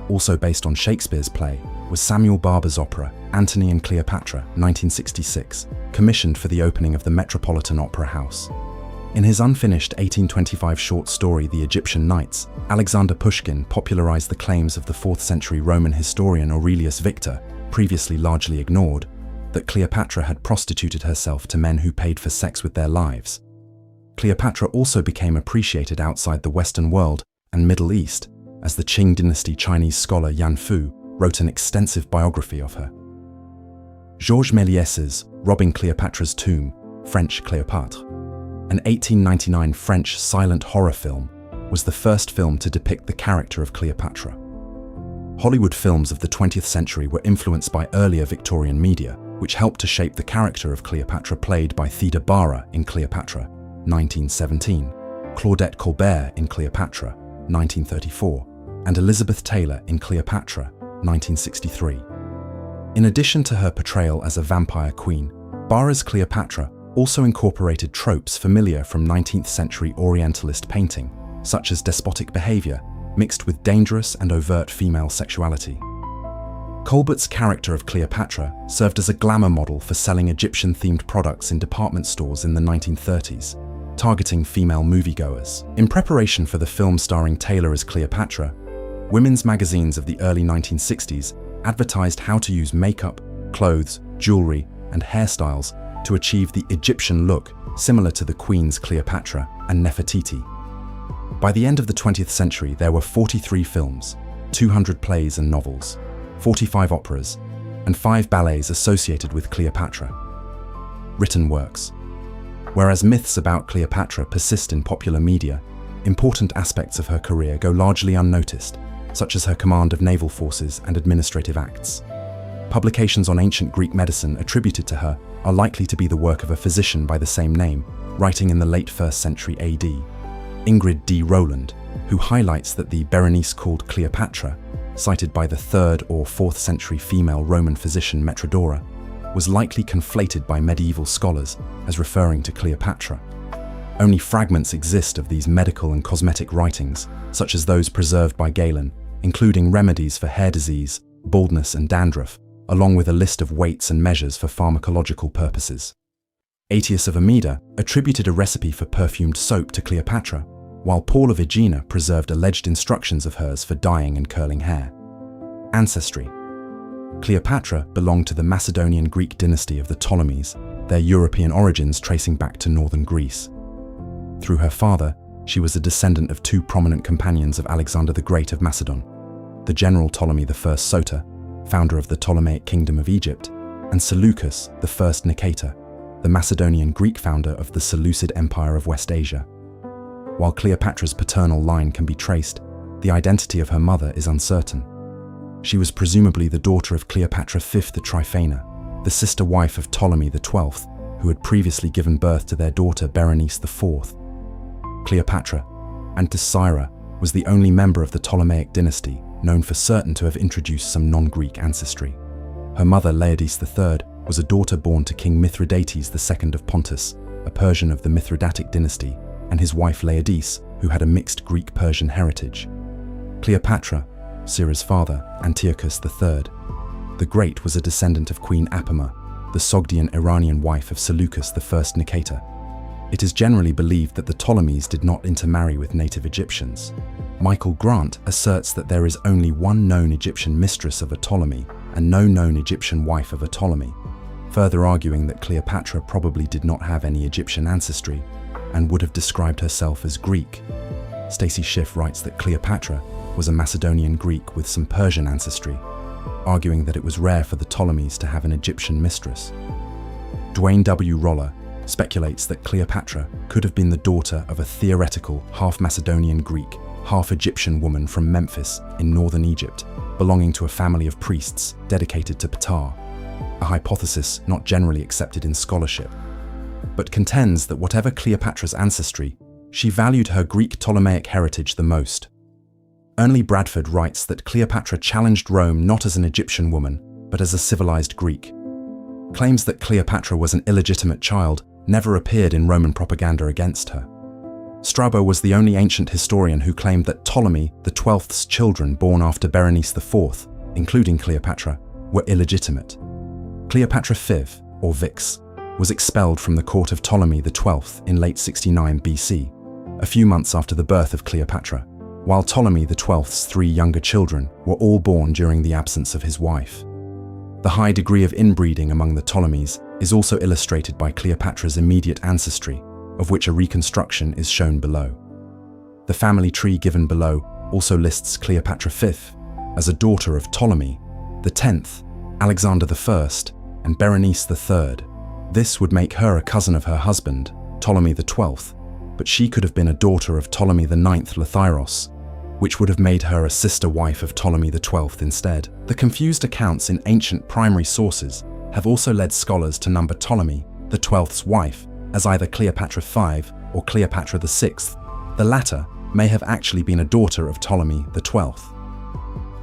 Also based on Shakespeare's play was Samuel Barber's opera Antony and Cleopatra, 1966, commissioned for the opening of the Metropolitan Opera House. In his unfinished 1825 short story The Egyptian Nights, Alexander Pushkin popularized the claims of the 4th century Roman historian Aurelius Victor, previously largely ignored, that Cleopatra had prostituted herself to men who paid for sex with their lives. Cleopatra also became appreciated outside the Western world and Middle East, as the Qing dynasty Chinese scholar Yan Fu wrote an extensive biography of her. Georges Méliès's Robbing Cleopatra's Tomb, French Cléopâtre, an 1899 French silent horror film, was the first film to depict the character of Cleopatra. Hollywood films of the 20th century were influenced by earlier Victorian media, which helped to shape the character of Cleopatra played by Theda Bara in Cleopatra, 1917, Claudette Colbert in Cleopatra, 1934, and Elizabeth Taylor in Cleopatra, 1963. In addition to her portrayal as a vampire queen, Bara's Cleopatra also incorporated tropes familiar from 19th century Orientalist painting, such as despotic behavior mixed with dangerous and overt female sexuality. Colbert's character of Cleopatra served as a glamour model for selling Egyptian-themed products in department stores in the 1930s, targeting female moviegoers. In preparation for the film starring Taylor as Cleopatra, women's magazines of the early 1960s advertised how to use makeup, clothes, jewelry, and hairstyles to achieve the Egyptian look similar to the Queen's Cleopatra and Nefertiti. By the end of the 20th century, there were 43 films, 200 plays and novels, 45 operas, and 5 ballets associated with Cleopatra. Written works. Whereas myths about Cleopatra persist in popular media, important aspects of her career go largely unnoticed, such as her command of naval forces and administrative acts. Publications on ancient Greek medicine attributed to her are likely to be the work of a physician by the same name, writing in the late 1st century AD. Ingrid D. Rowland, who highlights that the Berenice called Cleopatra, cited by the 3rd or 4th century female Roman physician Metrodora, was likely conflated by medieval scholars as referring to Cleopatra. Only fragments exist of these medical and cosmetic writings, such as those preserved by Galen, including remedies for hair disease, baldness and dandruff, along with a list of weights and measures for pharmacological purposes. Aetius of Amida attributed a recipe for perfumed soap to Cleopatra, while Paul of Aegina preserved alleged instructions of hers for dyeing and curling hair. Ancestry. Cleopatra belonged to the Macedonian Greek dynasty of the Ptolemies, their European origins tracing back to northern Greece. Through her father, she was a descendant of 2 prominent companions of Alexander the Great of Macedon, the general Ptolemy I Soter, founder of the Ptolemaic kingdom of Egypt, and Seleucus I Nicator, the Macedonian Greek founder of the Seleucid Empire of West Asia. While Cleopatra's paternal line can be traced, the identity of her mother is uncertain. She was presumably the daughter of Cleopatra V the Tryphena, the sister wife of Ptolemy XII, who had previously given birth to their daughter Berenice IV. Cleopatra, Anticyra, was the only member of the Ptolemaic dynasty known for certain to have introduced some non-Greek ancestry. Her mother, Laodice III, was a daughter born to King Mithridates II of Pontus, a Persian of the Mithridatic dynasty, and his wife Laodice, who had a mixed Greek-Persian heritage. Cleopatra, Sira's father, Antiochus III, the Great, was a descendant of Queen Apama, the Sogdian Iranian wife of Seleucus I Nicator. It is generally believed that the Ptolemies did not intermarry with native Egyptians. Michael Grant asserts that there is only one known Egyptian mistress of a Ptolemy and no known Egyptian wife of a Ptolemy, further arguing that Cleopatra probably did not have any Egyptian ancestry and would have described herself as Greek. Stacy Schiff writes that Cleopatra was a Macedonian Greek with some Persian ancestry, arguing that it was rare for the Ptolemies to have an Egyptian mistress. Dwayne W. Roller speculates that Cleopatra could have been the daughter of a theoretical half-Macedonian Greek, half-Egyptian woman from Memphis in northern Egypt, belonging to a family of priests dedicated to Ptah, a hypothesis not generally accepted in scholarship, but contends that whatever Cleopatra's ancestry, she valued her Greek Ptolemaic heritage the most. Ernley Bradford writes that Cleopatra challenged Rome not as an Egyptian woman, but as a civilized Greek. claims that Cleopatra was an illegitimate child never appeared in Roman propaganda against her. Strabo was the only ancient historian who claimed that Ptolemy XII's children born after Berenice IV, including Cleopatra, were illegitimate. Cleopatra VI, or Vix, was expelled from the court of Ptolemy XII in late 69 BC, a few months after the birth of Cleopatra, while Ptolemy XII's three younger children were all born during the absence of his wife. The high degree of inbreeding among the Ptolemies is also illustrated by Cleopatra's immediate ancestry, of which a reconstruction is shown below. The family tree given below also lists Cleopatra V as a daughter of Ptolemy X, Alexander I, and Berenice III. This would make her a cousin of her husband, Ptolemy XII, but she could have been a daughter of Ptolemy IX Lathyrus, which would have made her a sister wife of Ptolemy XII instead. The confused accounts in ancient primary sources have also led scholars to number Ptolemy XII's wife as either Cleopatra V or Cleopatra VI. The latter may have actually been a daughter of Ptolemy XII.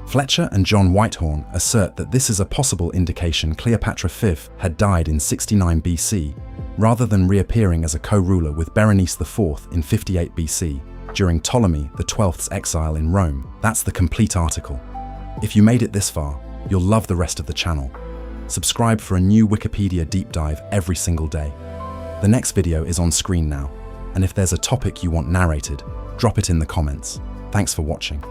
Fletcher and John Whitehorn assert that this is a possible indication Cleopatra V had died in 69 BC, rather than reappearing as a co-ruler with Berenice IV in 58 BC, during Ptolemy XII's exile in Rome. That's the complete article. If you made it this far, you'll love the rest of the channel. Subscribe for a new Wikipedia deep dive every single day. The next video is on screen now, and if there's a topic you want narrated, drop it in the comments. Thanks for watching.